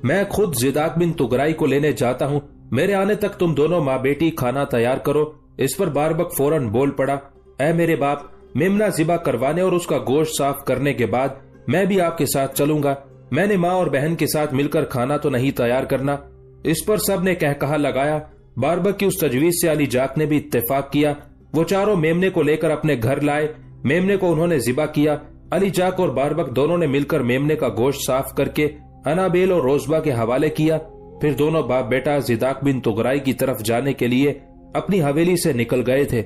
میں خود زداک بن تغرائی کو لینے جاتا ہوں۔ میرے آنے تک تم دونوں ماں بیٹی کھانا تیار کرو۔ اس پر باربک فوراً بول پڑا، اے میرے باپ، میمنا ذبح کروانے اور اس کا گوشت صاف کرنے کے بعد میں بھی آپ کے ساتھ چلوں گا۔ میں نے ماں اور بہن کے ساتھ مل کر کھانا تو نہیں تیار کرنا۔ اس پر سب نے کہا لگایا۔ باربک کی اس تجویز سے علی جاک نے بھی اتفاق کیا۔ وہ چاروں میمنے کو لے کر اپنے گھر لائے۔ میمنے کو انہوں نے ذبح کیا۔ علی جاک اور باربک دونوں نے مل کر میمنے کا گوشت صاف کر کے انابیل اور روزبہ کے حوالے کیا۔ پھر دونوں باپ بیٹا زداک بن تغرائی کی طرف جانے کے لیے اپنی حویلی سے نکل گئے تھے۔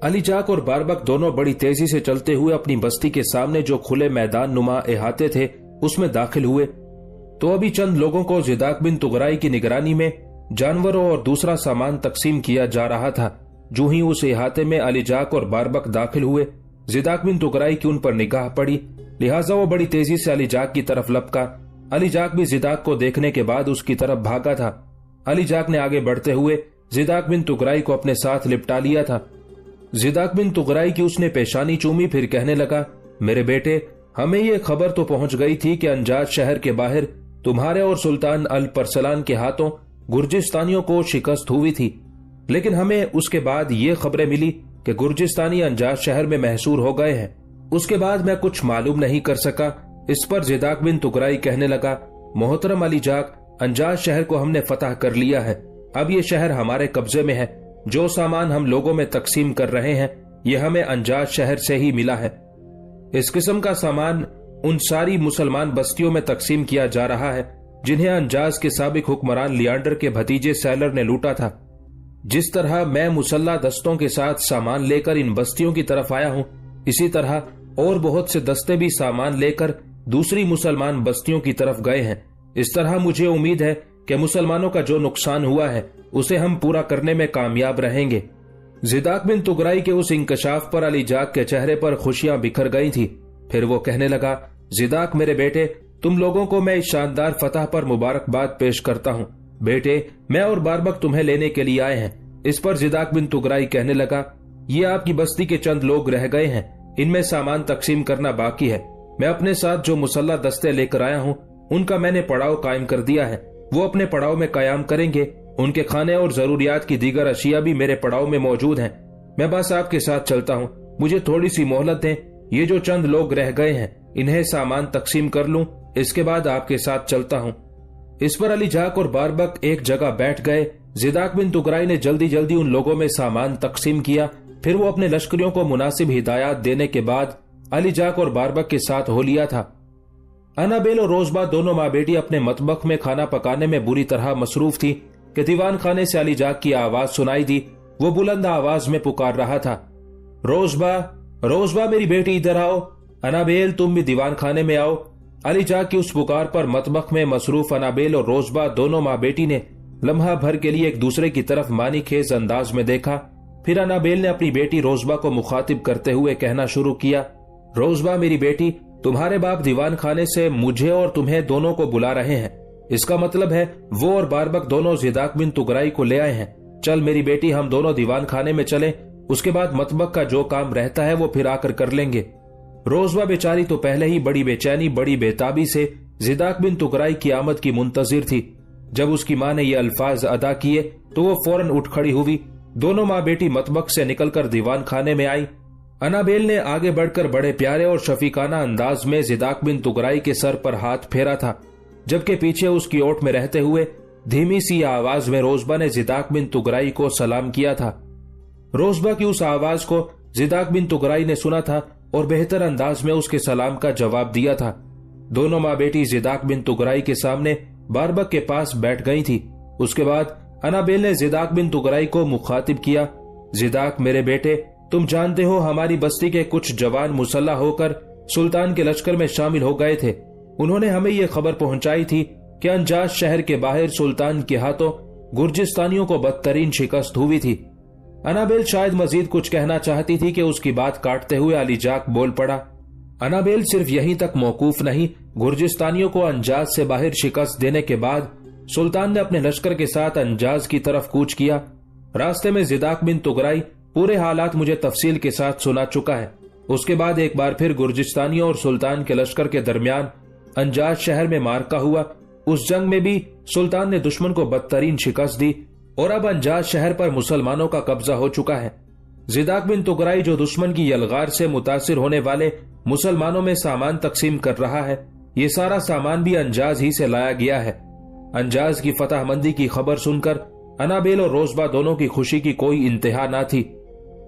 علی جاک اور باربک دونوں بڑی تیزی سے چلتے ہوئے اپنی بستی کے سامنے جو کھلے میدان نما احاطے تھے اس میں داخل ہوئے تو ابھی چند لوگوں کو زداک بن تغرائی کی نگرانی میں جانوروں اور دوسرا سامان تقسیم کیا جا رہا تھا۔ جو ہی اس احاطے میں علی جاک اور باربک داخل ہوئے، زداک بن تغرائی کی ان پر نگاہ پڑی، لہٰذا وہ بڑی تیزی سے علی جاک کی طرف لپکا۔ علی جاک بھی زداک کو دیکھنے کے بعد اس کی طرف بھاگا تھا۔ علی جاک نے آگے بڑھتے ہوئے زداک بن تغرائی کو اپنے ساتھ لپٹا لیا تھا۔ زداک بن تغرائی کی اس نے پیشانی چومی، پھر کہنے لگا، میرے بیٹے، ہمیں یہ خبر تو پہنچ گئی تھی کہ انجاز شہر کے باہر تمہارے اور سلطان الپرسلان کے ہاتھوں گرجستانیوں کو شکست ہوئی تھی، لیکن ہمیں اس کے بعد یہ خبریں ملی کہ گرجستانی انجاز شہر میں محصور ہو گئے ہیں۔ اس کے بعد میں کچھ معلوم نہیں کر سکا۔ اس پر زداک بن تغرائی کہنے لگا، محترم علی جاک، انجاز شہر کو ہم نے فتح کر لیا ہے۔ اب یہ شہر ہمارے قبضے میں ہے۔ جو سامان ہم لوگوں میں تقسیم کر رہے ہیں یہ ہمیں انجاز شہر سے ہی ملا ہے۔ اس قسم کا سامان ان ساری مسلمان بستیوں میں تقسیم کیا جا رہا ہے جنہیں انجاز کے سابق حکمران لیانڈر کے بھتیجے سیلر نے لوٹا تھا۔ جس طرح میں مسلح دستوں کے ساتھ سامان لے کر ان بستیوں کی طرف آیا ہوں، اسی طرح اور بہت سے دستے بھی سامان لے کر دوسری مسلمان بستیوں کی طرف گئے ہیں۔ اس طرح مجھے امید ہے کہ مسلمانوں کا جو نقصان ہوا ہے اسے ہم پورا کرنے میں کامیاب رہیں گے۔ زداق بن تغرائی کے اس انکشاف پر علی جاک کے چہرے پر خوشیاں بکھر گئی تھی۔ پھر وہ کہنے لگا، زداق میرے بیٹے، تم لوگوں کو میں اس شاندار فتح پر مبارکباد پیش کرتا ہوں۔ بیٹے، میں اور باربک تمہیں لینے کے لیے آئے ہیں۔ اس پر زداق بن تغرائی کہنے لگا، یہ آپ کی بستی کے چند لوگ رہ گئے ہیں، ان میں سامان تقسیم کرنا باقی ہے۔ میں اپنے ساتھ جو مسلح دستے لے کر آیا ہوں ان کا میں نے پڑاؤ قائم کر دیا ہے، وہ اپنے پڑاؤ میں قیام کریں گے۔ ان کے کھانے اور ضروریات کی دیگر اشیاء بھی میرے پڑاؤ میں موجود ہیں۔ میں بس آپ کے ساتھ چلتا ہوں، مجھے تھوڑی سی مہلت دیں، یہ جو چند لوگ رہ گئے ہیں انہیں سامان تقسیم کر لوں، اس کے بعد آپ کے ساتھ چلتا ہوں۔ اس پر علی جاک اور باربک ایک جگہ بیٹھ گئے۔ زداق بن تغرائی نے جلدی جلدی ان لوگوں میں سامان تقسیم کیا، پھر وہ اپنے لشکریوں کو مناسب ہدایات دینے کے بعد علی جاک اور باربک کے ساتھ ہو لیا تھا۔ انابیل اور روزبا دونوں ماں بیٹی اپنے مطبخ میں کھانا پکانے میں بری طرح مصروف تھی کہ دیوان خانے سے علی جاک کی آواز سنائی دی۔ وہ بلند آواز میں پکار رہا تھا، روزبا، روزبا میری بیٹی ادھر آؤ، انابیل تم بھی دیوان خانے میں آؤ۔ علی جاک کی اس پکار پر مطبخ میں مصروف انابیل اور روزبا دونوں ماں بیٹی نے لمحہ بھر کے لیے ایک دوسرے کی طرف معنی خیز انداز میں دیکھا۔ پھر انابیل نے اپنی بیٹی روزبا کو مخاطب کرتے ہوئے کہنا شروع کیا، روزبا میری بیٹی، تمہارے باپ دیوان خانے سے مجھے اور تمہیں دونوں کو بلا رہے ہیں۔ اس کا مطلب ہے وہ اور باربک دونوں زداق بن تغرائی کو لے آئے ہیں۔ چل میری بیٹی، ہم دونوں دیوان خانے میں چلیں، اس کے بعد مطبخ کا جو کام رہتا ہے وہ پھر آ کر لیں گے۔ روزبا بیچاری تو پہلے ہی بڑی بے چینی بڑی بےتابی سے زداق بن تغرائی کی آمد کی منتظر تھی۔ جب اس کی ماں نے یہ الفاظ ادا کیے تو وہ فوراً اٹھ کھڑی ہوئی۔ دونوں ماں بیٹی مطبخ سے نکل کر دیوان خانے میں آئی۔ انابیل نے آگے بڑھ کر بڑے پیارے اور شفیقانہ انداز میں زداق بن تغرائی کے سر پر ہاتھ پھیرا تھا، جبکہ پیچھے اس کی اوٹ میں رہتے ہوئے دھیمی سی آواز میں روزبا نے زداق بن تغرائی کو سلام کیا تھا۔ روزبا کی اس آواز کو زداق بن تغرائی نے سنا تھا اور بہتر انداز میں اس کے سلام کا جواب دیا تھا۔ دونوں ماں بیٹی زداق بن تغرائی کے سامنے باربک کے پاس بیٹھ گئی تھی۔ اس کے بعد انابیل نے زداق بن تغرائی کو مخاطب کیا، زداق میرے بیٹے، تم جانتے ہو ہماری بستی کے کچھ جوان مسلح ہو کر سلطان کے لشکر میں شامل ہو گئے تھے۔ انہوں نے ہمیں یہ خبر پہنچائی تھی کہ انجاز شہر کے باہر سلطان کے ہاتھوں گرجستانیوں کو بدترین شکست ہوئی تھی۔ انابیل شاید مزید کچھ کہنا چاہتی تھی کہ اس کی بات کاٹتے ہوئے علی جاک بول پڑا، انابیل صرف یہیں تک موقوف نہیں، گرجستانیوں کو انجاز سے باہر شکست دینے کے بعد سلطان نے اپنے لشکر کے ساتھ انجاز کی طرف کوچ کیا۔ راستے میں زداق بن تغرائی پورے حالات مجھے تفصیل کے ساتھ سنا چکا ہے۔ اس کے بعد ایک بار پھر گرجستانیوں اور سلطان کے لشکر کے درمیان انجاز شہر میں معرکہ ہوا۔ اس جنگ میں بھی سلطان نے دشمن کو بدترین شکست دی اور اب انجاز شہر پر مسلمانوں کا قبضہ ہو چکا ہے۔ زداق بن تغرائی جو دشمن کی یلغار سے متاثر ہونے والے مسلمانوں میں سامان تقسیم کر رہا ہے، یہ سارا سامان بھی انجاز ہی سے لایا گیا ہے۔ انجاز کی فتح مندی کی خبر سن کر انابیل اور روزبا دونوں کی خوشی کی کوئی انتہا نہ تھی۔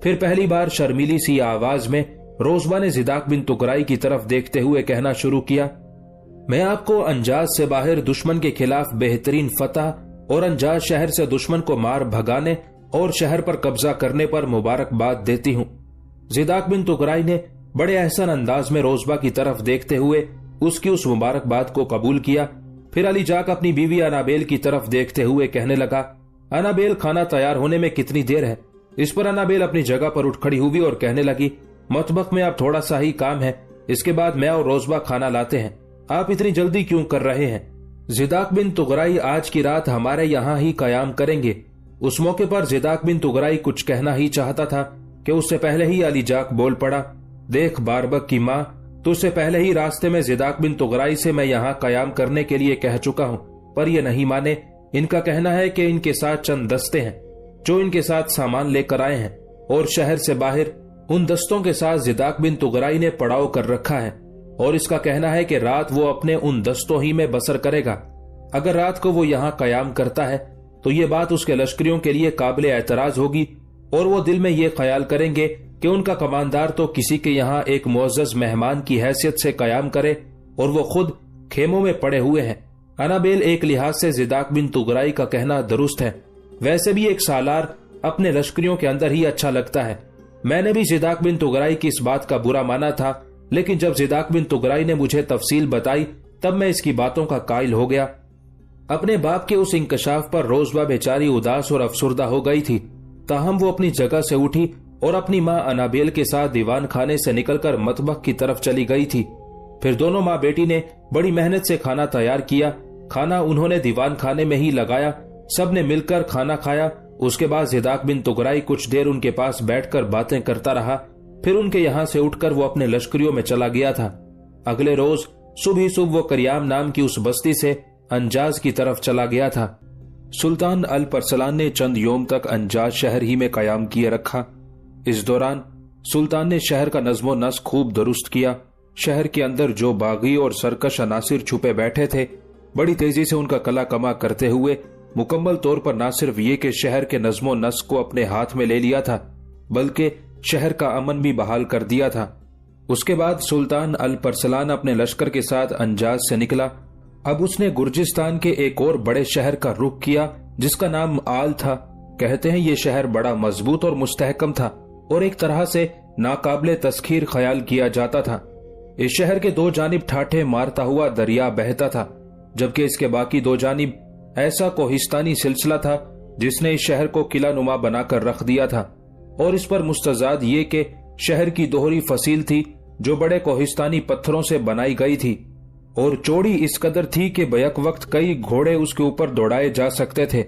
پھر پہلی بار شرمیلی سی آواز میں روزبا نے زداق بن تغرائی کی طرف دیکھتے ہوئے کہنا شروع کیا، میں آپ کو انجاز سے باہر دشمن کے خلاف بہترین فتح اور انجاز شہر سے دشمن کو مار بھگانے اور شہر پر قبضہ کرنے پر مبارکباد دیتی ہوں۔ زداق بن تغرائی نے بڑے احسن انداز میں روزبا کی طرف دیکھتے ہوئے اس کی اس مبارکباد کو قبول کیا۔ پھر علی جاک اپنی بیوی انابیل کی طرف دیکھتے ہوئے کہنے لگا، انابیل کھانا تیار ہونے میں کتنی دیر ہے؟ اس پر انابیل اپنی جگہ پر اٹھ کھڑی ہوئی اور کہنے لگی، مطبخ میں اب تھوڑا سا ہی کام ہے، اس کے بعد میں اور روزبا کھانا لاتے ہیں، آپ اتنی جلدی کیوں کر رہے ہیں؟ زداق بن تغرائی آج کی رات ہمارے یہاں ہی قیام کریں گے۔ اس موقع پر زداق بن تغرائی کچھ کہنا ہی چاہتا تھا کہ اس سے پہلے ہی علی جاک بول پڑا، دیکھ باربک کی ماں، تو اس سے پہلے ہی راستے میں زداق بن تغرائی سے میں یہاں قیام کرنے کے لیے کہہ چکا ہوں، پر یہ نہیں مانے۔ ان کا کہنا ہے کہ ان کے ساتھ چند دستے ہیں جو ان کے ساتھ سامان لے کر آئے ہیں اور شہر سے باہر ان دستوں کے ساتھ زداق بن تغرائی نے پڑاؤ کر رکھا ہے، اور اس کا کہنا ہے کہ رات وہ اپنے ان دستوں ہی میں بسر کرے گا۔ اگر رات کو وہ یہاں قیام کرتا ہے تو یہ بات اس کے لشکریوں کے لیے قابل اعتراض ہوگی، اور وہ دل میں یہ خیال کریں گے کہ ان کا کماندار تو کسی کے یہاں ایک معزز مہمان کی حیثیت سے قیام کرے اور وہ خود خیموں میں پڑے ہوئے ہیں۔ انابیل ایک لحاظ سے زداق بن تغرائی کا کہنا درست ہے، ویسے بھی ایک سالار اپنے لشکریوں کے اندر ہی اچھا لگتا ہے۔ میں نے بھی زداق بن تغرائی کی اس بات کا برا مانا تھا، لیکن جب زداق بن تغرائی نے مجھے تفصیل بتائی تب میں اس کی باتوں کا قائل ہو گیا۔ اپنے باپ کے اس انکشاف پر روزبہ بیچاری اداس اور افسردہ ہو گئی تھی، تاہم وہ اپنی جگہ سے اٹھی اور اپنی ماں انابیل کے ساتھ دیوان خانے سے نکل کر مطبخ کی طرف چلی گئی تھی۔ پھر دونوں ماں بیٹی نے بڑی محنت سے کھانا تیار کیا۔ کھانا انہوں نے دیوان خانے میں ہی لگایا، سب نے مل کر کھانا کھایا۔ اس کے بعد زداق بن تغرائی کچھ دیر ان کے پاس بیٹھ کر باتیں کرتا رہا، پھر ان کے یہاں سے اٹھ کر وہ اپنے لشکریوں میں چلا گیا تھا۔ اگلے روز صبح وہ کریام نام کی اس بستی سے انجاز کی طرف چلا گیا تھا۔ سلطان الپرسلان نے چند یوم تک انجاز شہر ہی میں قیام کیے رکھا۔ اس دوران سلطان نے شہر کا نظم و نسق خوب درست کیا۔ شہر کے اندر جو باغی اور سرکش عناصر چھپے بیٹھے تھے، بڑی تیزی سے ان کا کلا کما کرتے ہوئے مکمل طور پر نہ صرف یہ کہ شہر کے نظم و نسق کو اپنے ہاتھ میں لے لیا تھا، بلکہ شہر کا امن بھی بحال کر دیا تھا۔ اس کے بعد سلطان الپرسلان اپنے لشکر کے ساتھ انجاز سے نکلا۔ اب اس نے گرجستان کے ایک اور بڑے شہر کا رخ کیا جس کا نام آل تھا۔ کہتے ہیں یہ شہر بڑا مضبوط اور مستحکم تھا اور ایک طرح سے ناقابل تسخیر خیال کیا جاتا تھا۔ اس شہر کے دو جانب ٹھاٹھے مارتا ہوا دریا بہتا تھا، جبکہ اس کے باقی دو جانب ایسا کوہستانی سلسلہ تھا جس نے اس شہر کو قلعہ نما بنا کر رکھ دیا تھا، اور اس پر مستزاد یہ کہ شہر کی دوہری فصیل تھی جو بڑے کوہستانی پتھروں سے بنائی گئی تھی اور چوڑی اس قدر تھی کہ بیک وقت کئی گھوڑے اس کے اوپر دوڑائے جا سکتے تھے۔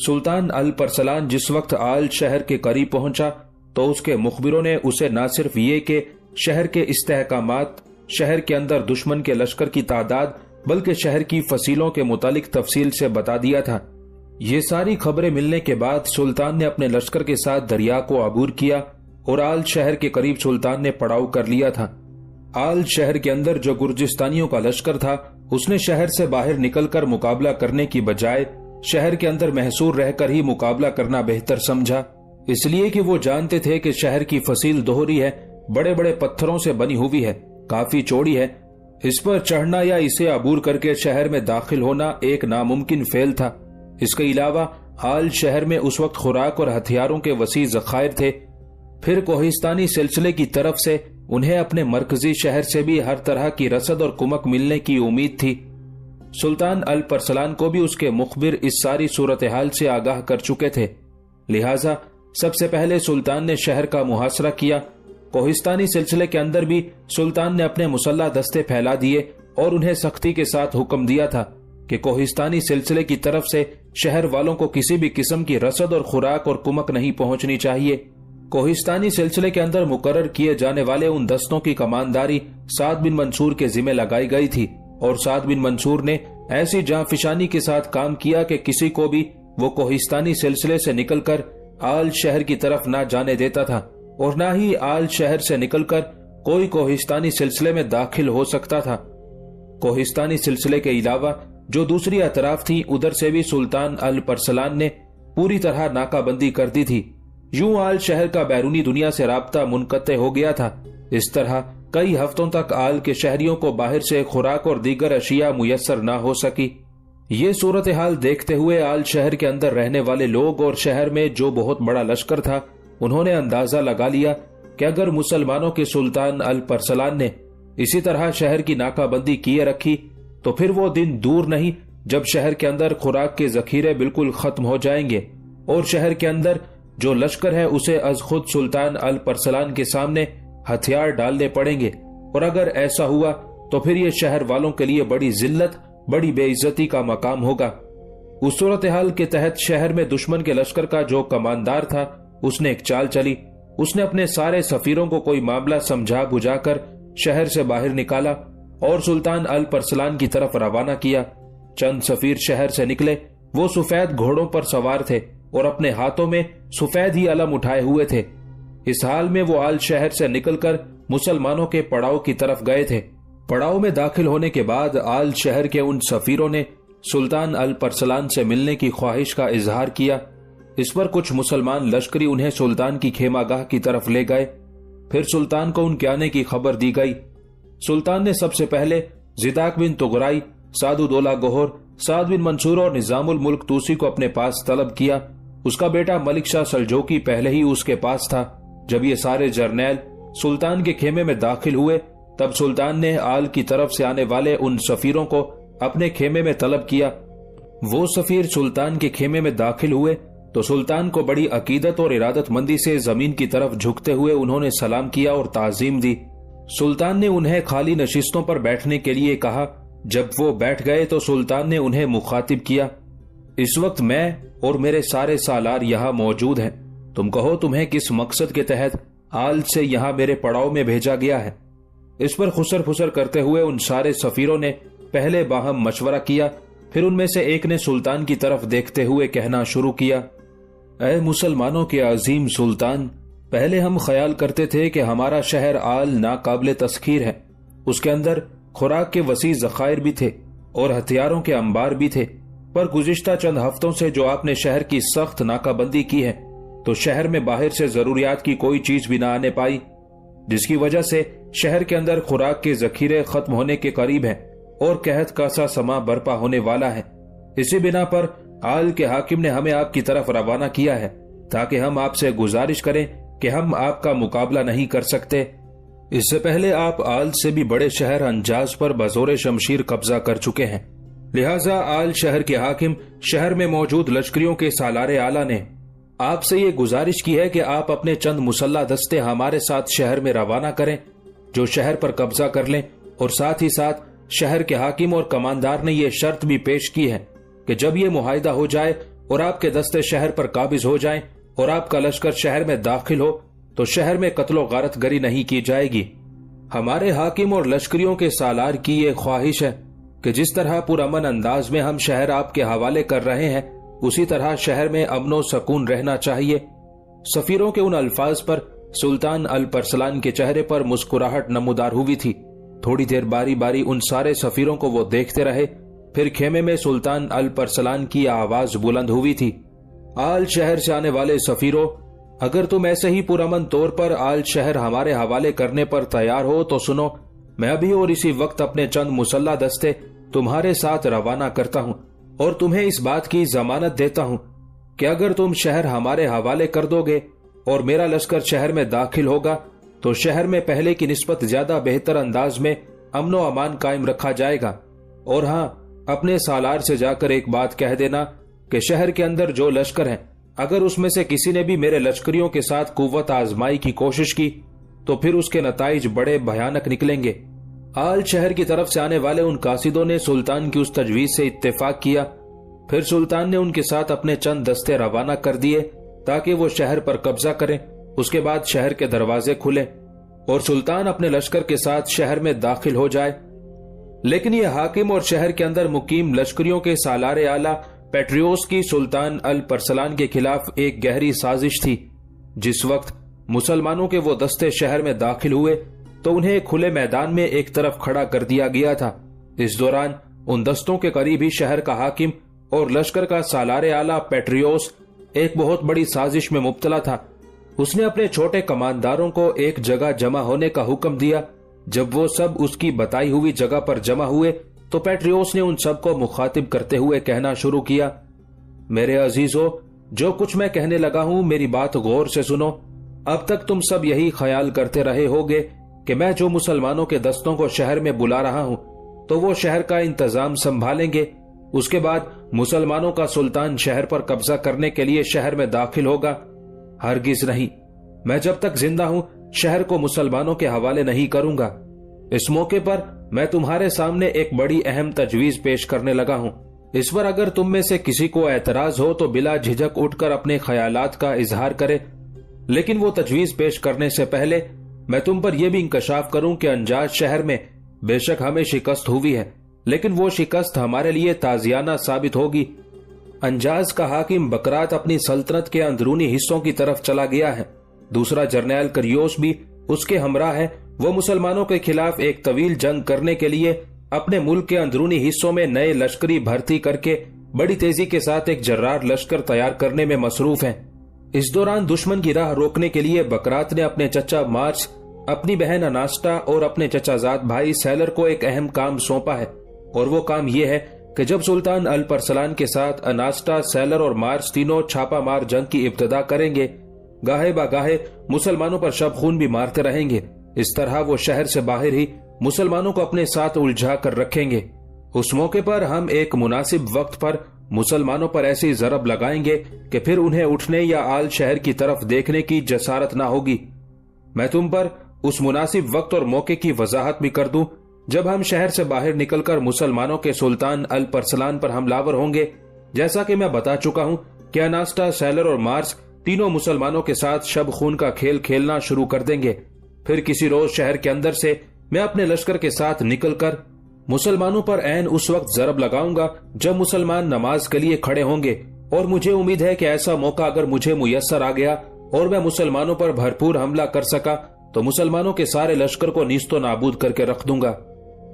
سلطان الپرسلان جس وقت آل شہر کے قریب پہنچا تو اس کے مخبروں نے اسے نہ صرف یہ کہ شہر کے استحکامات، شہر کے اندر دشمن کے لشکر کی تعداد، بلکہ شہر کی فصیلوں کے متعلق تفصیل سے بتا دیا تھا۔ یہ ساری خبریں ملنے کے بعد سلطان نے اپنے لشکر کے ساتھ دریا کو عبور کیا اور آل شہر کے قریب سلطان نے پڑاؤ کر لیا تھا۔ آل شہر کے اندر جو گرجستانیوں کا لشکر تھا، اس نے شہر سے باہر نکل کر مقابلہ کرنے کی بجائے شہر کے اندر محصور رہ کر ہی مقابلہ کرنا بہتر سمجھا، اس لیے کہ وہ جانتے تھے کہ شہر کی فصیل دوہری ہے، بڑے بڑے پتھروں سے بنی ہوئی ہے، کافی چوڑی ہے۔ اس پر چڑھنا یا اسے عبور کر کے شہر میں داخل ہونا ایک ناممکن فعل تھا۔ اس کے علاوہ آل شہر میں اس وقت خوراک اور ہتھیاروں کے وسیع ذخائر تھے۔ پھر کوہستانی سلسلے کی طرف سے انہیں اپنے مرکزی شہر سے بھی ہر طرح کی رسد اور کمک ملنے کی امید تھی۔ سلطان الپرسلان کو بھی اس کے مخبر اس ساری صورتحال سے آگاہ کر چکے تھے، لہٰذا سب سے پہلے سلطان نے شہر کا محاصرہ کیا۔ کوہستانی سلسلے کے اندر بھی سلطان نے اپنے مسلح دستے پھیلا دیے اور انہیں سختی کے ساتھ حکم دیا تھا کہ کوہستانی سلسلے کی طرف سے شہر والوں کو کسی بھی قسم کی رسد اور خوراک اور کمک نہیں پہنچنی چاہیے۔ کوہستانی سلسلے کے اندر مقرر کیے جانے والے ان دستوں کی کمانداری سعد بن منصور کے ذمہ لگائی گئی تھی، اور سعد بن منصور نے ایسی جانفشانی کے ساتھ کام کیا کہ کسی کو بھی وہ کوہستانی سلسلے سے نکل کر آل شہر کی طرف نہ جانے دیتا تھا، اور نہ ہی آل شہر سے نکل کر کوئی کوہستانی سلسلے میں داخل ہو سکتا تھا۔ کوہستانی سلسلے کے علاوہ جو دوسری اطراف تھی، ادھر سے بھی سلطان الپرسلان نے پوری طرح ناکہ بندی کر دی تھی۔ یوں آل شہر کا بیرونی دنیا سے رابطہ منقطع ہو گیا تھا۔ اس طرح کئی ہفتوں تک آل کے شہریوں کو باہر سے خوراک اور دیگر اشیاء میسر نہ ہو سکی۔ یہ صورتحال دیکھتے ہوئے آل شہر کے اندر رہنے والے لوگ اور شہر میں جو بہت بڑا لشکر تھا، انہوں نے اندازہ لگا لیا کہ اگر مسلمانوں کے سلطان الپرسلان نے اسی طرح شہر کی ناکہ بندی کیے رکھی تو پھر وہ دن دور نہیں جب شہر کے اندر خوراک کے ذخیرے بالکل ختم ہو جائیں گے، اور شہر کے اندر جو لشکر ہے اسے از خود سلطان الپرسلان کے سامنے ہتھیار ڈالنے پڑیں گے، اور اگر ایسا ہوا تو پھر یہ شہر والوں کے لیے بڑی ذلت، بڑی بے عزتی کا مقام ہوگا۔ اس صورتحال کے تحت شہر میں دشمن کے لشکر کا جو کماندار تھا، اس نے ایک چال چلی۔ اس نے اپنے سارے سفیروں کو کوئی معاملہ سمجھا بجھا کر شہر سے باہر نکالا اور سلطان الپرسلان کی طرف روانہ کیا۔ چند سفیر شہر سے نکلے، وہ سفید گھوڑوں پر سوار تھے اور اپنے ہاتھوں میں سفید ہی علم اٹھائے ہوئے تھے۔ اس حال میں وہ آل شہر سے نکل کر مسلمانوں کے پڑاؤ کی طرف گئے تھے۔ پڑاؤ میں داخل ہونے کے بعد آل شہر کے ان سفیروں نے سلطان الپرسلان سے ملنے کی خواہش کا اظہار کیا۔ اس پر کچھ مسلمان لشکری انہیں سلطان کی خیمہ گاہ کی طرف لے گئے۔ پھر سلطان کو ان کے آنے کی خبر دی گئی۔ سلطان نے سب سے پہلے زداق بن تغرائی، سعد الدولہ گوہر، سعد بن منصور اور نظام الملک توسی کو اپنے پاس طلب کیا اس کا بیٹا ملک شاہ سلجوقی پہلے ہی اس کے پاس تھا۔ جب یہ سارے جرنیل سلطان کے خیمے میں داخل ہوئے تب سلطان نے آل کی طرف سے آنے والے ان سفیروں کو اپنے خیمے میں طلب کیا۔ وہ سفیر سلطان کے خیمے میں داخل ہوئے تو سلطان کو بڑی عقیدت اور ارادت مندی سے زمین کی طرف جھکتے ہوئے انہوں نے سلام کیا اور تعظیم دی۔ سلطان نے انہیں خالی نشستوں پر بیٹھنے کے لیے کہا۔ جب وہ بیٹھ گئے تو سلطان نے انہیں مخاطب کیا، اس وقت میں اور میرے سارے سالار یہاں موجود ہیں، تم کہو تمہیں کس مقصد کے تحت آل سے یہاں میرے پڑاؤ میں بھیجا گیا ہے۔ اس پر خسر پھسر کرتے ہوئے ان سارے سفیروں نے پہلے باہم مشورہ کیا، پھر ان میں سے ایک نے سلطان کی طرف دیکھتے ہوئے کہنا شروع کیا، اے مسلمانوں کے عظیم سلطان، پہلے ہم خیال کرتے تھے کہ ہمارا شہر آل ناقابل تسخیر ہے، اس کے اندر خوراک کے وسیع ذخائر بھی تھے اور ہتھیاروں کے انبار بھی تھے، پر گزشتہ چند ہفتوں سے جو آپ نے شہر کی سخت ناکہ بندی کی ہے تو شہر میں باہر سے ضروریات کی کوئی چیز بھی نہ آنے پائی، جس کی وجہ سے شہر کے اندر خوراک کے ذخیرے ختم ہونے کے قریب ہیں اور قحط کا سا سما برپا ہونے والا ہے۔ اسی بنا پر آل کے حاکم نے ہمیں آپ کی طرف روانہ کیا ہے تاکہ ہم آپ سے گزارش کریں کہ ہم آپ کا مقابلہ نہیں کر سکتے۔ اس سے پہلے آپ آل سے بھی بڑے شہر انجاز پر بزور شمشیر قبضہ کر چکے ہیں، لہٰذا آل شہر کے حاکم شہر میں موجود لشکریوں کے سالار اعلیٰ نے آپ سے یہ گزارش کی ہے کہ آپ اپنے چند مسلح دستے ہمارے ساتھ شہر میں روانہ کریں جو شہر پر قبضہ کر لیں، اور ساتھ ہی ساتھ شہر کے حاکم اور کماندار نے یہ شرط بھی پیش کی ہے کہ جب یہ معاہدہ ہو جائے اور آپ کے دستے شہر پر قابض ہو جائیں اور آپ کا لشکر شہر میں داخل ہو تو شہر میں قتل و غارت گری نہیں کی جائے گی۔ ہمارے حاکم اور لشکریوں کے سالار کی یہ خواہش ہے کہ جس طرح پرامن انداز میں ہم شہر آپ کے حوالے کر رہے ہیں اسی طرح شہر میں امن و سکون رہنا چاہیے۔ سفیروں کے ان الفاظ پر سلطان الپرسلان کے چہرے پر مسکراہٹ نمودار ہوئی تھی۔ تھوڑی دیر باری باری ان سارے سفیروں کو وہ دیکھتے رہے، پھر خیمے میں سلطان الپرسلان کی آواز بلند ہوئی تھی، آل شہر سے آنے والے سفیروں، اگر تم ایسے ہی پرامن طور پر آل شہر ہمارے حوالے کرنے پر تیار ہو تو سنو، میں ابھی اور اسی وقت اپنے چند مسلح دستے تمہارے ساتھ روانہ کرتا ہوں اور تمہیں اس بات کی ضمانت دیتا ہوں کہ اگر تم شہر ہمارے حوالے کر دو گے اور میرا لشکر شہر میں داخل ہوگا تو شہر میں پہلے کی نسبت زیادہ بہتر انداز میں امن و امان قائم رکھا جائے گا۔ اور ہاں، اپنے سالار سے جا کر ایک بات کہہ دینا کہ شہر کے اندر جو لشکر ہیں اگر اس میں سے کسی نے بھی میرے لشکریوں کے ساتھ قوت آزمائی کی کوشش کی تو پھر اس کے نتائج بڑے بھیانک نکلیں گے۔ آل شہر کی طرف سے آنے والے ان قاصدوں نے سلطان کی اس تجویز سے اتفاق کیا، پھر سلطان نے ان کے ساتھ اپنے چند دستے روانہ کر دیے تاکہ وہ شہر پر قبضہ کریں۔ اس کے بعد شہر کے دروازے کھلے اور سلطان اپنے لشکر کے ساتھ شہر میں داخل ہو جائے، لیکن یہ حاکم اور شہر کے اندر مقیم لشکریوں کے سالار اعلیٰ پیٹریوس کی سلطان الپرسلان کے خلاف ایک گہری سازش تھی۔ جس وقت مسلمانوں کے وہ دستے شہر میں داخل ہوئے تو انہیں کھلے میدان میں ایک طرف کھڑا کر دیا گیا تھا۔ اس دوران ان دستوں کے قریب ہی شہر کا حاکم اور لشکر کا سالار اعلیٰ پیٹریوس ایک بہت بڑی سازش میں مبتلا تھا۔ اس نے اپنے چھوٹے کمانداروں کو ایک جگہ جمع ہونے کا حکم دیا۔ جب وہ سب اس کی بتائی ہوئی جگہ پر جمع ہوئے تو پیٹریوس نے ان سب کو مخاطب کرتے ہوئے کہنا شروع کیا، میرے عزیزو، جو کچھ میں کہنے لگا ہوں میری بات غور سے سنو۔ اب تک تم سب یہی خیال کرتے رہے ہوگے کہ میں جو مسلمانوں کے دستوں کو شہر میں بلا رہا ہوں تو وہ شہر کا انتظام سنبھالیں گے، اس کے بعد مسلمانوں کا سلطان شہر پر قبضہ کرنے کے لیے شہر میں داخل ہوگا۔ ہرگز نہیں، میں جب تک زندہ ہوں شہر کو مسلمانوں کے حوالے نہیں کروں گا۔ اس موقع پر میں تمہارے سامنے ایک بڑی اہم تجویز پیش کرنے لگا ہوں، اس پر اگر تم میں سے کسی کو اعتراض ہو تو بلا جھجک اٹھ کر اپنے خیالات کا اظہار کرے، لیکن وہ تجویز پیش کرنے سے پہلے میں تم پر یہ بھی انکشاف کروں کہ انجاز شہر میں بے شک ہمیں شکست ہوئی ہے، لیکن وہ شکست ہمارے لیے تازیانہ ثابت ہوگی۔ انجاز کا حاکم بکرات اپنی سلطنت کے اندرونی حصوں کی طرف چلا گیا ہے، دوسرا جرنیل کریوس بھی اس کے ہمراہ ہے۔ وہ مسلمانوں کے خلاف ایک طویل جنگ کرنے کے لیے اپنے ملک کے اندرونی حصوں میں نئے لشکری بھرتی کر کے بڑی تیزی کے ساتھ ایک جرار لشکر تیار کرنے میں مصروف ہیں۔ اس دوران دشمن کی راہ روکنے کے لیے بکرات نے اپنے چچا مارچ، اپنی بہن اناسٹا اور اپنے چچا زاد بھائی سیلر کو ایک اہم کام سونپا ہے، اور وہ کام یہ ہے کہ جب سلطان الپرسلان کے ساتھ اناسٹا، سیلر اور مارس تینوں چھاپا مار جنگ کی ابتدا کریں گے، گاہے باگاہے مسلمانوں پر شب خون بھی مارتے رہیں گے، اس طرح وہ شہر سے باہر ہی مسلمانوں کو اپنے ساتھ الجھا کر رکھیں گے۔ اس موقع پر ہم ایک مناسب وقت پر مسلمانوں پر ایسی ضرب لگائیں گے کہ پھر انہیں اٹھنے یا آل شہر کی طرف دیکھنے کی جسارت نہ ہوگی۔ میں تم پر اس مناسب وقت اور موقع کی وضاحت بھی کر دوں جب ہم شہر سے باہر نکل کر مسلمانوں کے سلطان الپرسلان پر حملہ ہوں گے۔ جیسا کہ میں بتا چکا ہوں کہ اناسٹا، سیلر اور مارس تینوں مسلمانوں کے ساتھ شب خون کا کھیل کھیلنا شروع کر دیں گے۔ پھر کسی روز شہر کے اندر سے میں اپنے لشکر کے ساتھ نکل کر مسلمانوں پر عین اس وقت ضرب لگاؤں گا جب مسلمان نماز کے لیے کھڑے ہوں گے، اور مجھے امید ہے کہ ایسا موقع اگر مجھے میسر آ گیا اور میں مسلمانوں پر بھرپور حملہ کر سکا تو مسلمانوں کے سارے لشکر کو نیست و نابود کر کے رکھ دوں گا۔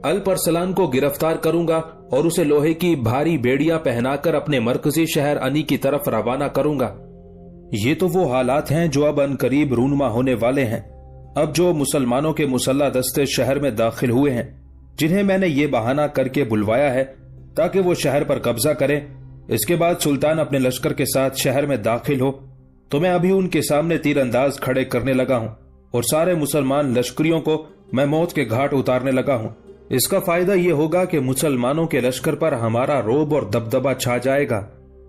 الپرسلان کو گرفتار کروں گا اور اسے لوہے کی بھاری بیڑیاں پہنا کر اپنے مرکزی شہر انی کی طرف روانہ کروں گا۔ یہ تو وہ حالات ہیں جو اب عنقریب رونما ہونے والے ہیں۔ اب جو مسلمانوں کے مسلح دستے شہر میں داخل ہوئے ہیں، جنہیں میں نے یہ بہانہ کر کے بلوایا ہے تاکہ وہ شہر پر قبضہ کریں، اس کے بعد سلطان اپنے لشکر کے ساتھ شہر میں داخل ہو تو میں ابھی ان کے سامنے تیر انداز کھڑے کرنے لگا ہوں اور سارے مسلمان لشکریوں کو میں موت کے گھاٹ اتارنے لگا ہوں۔ اس کا فائدہ یہ ہوگا کہ مسلمانوں کے لشکر پر ہمارا رعب اور دبدبہ چھا جائے گا،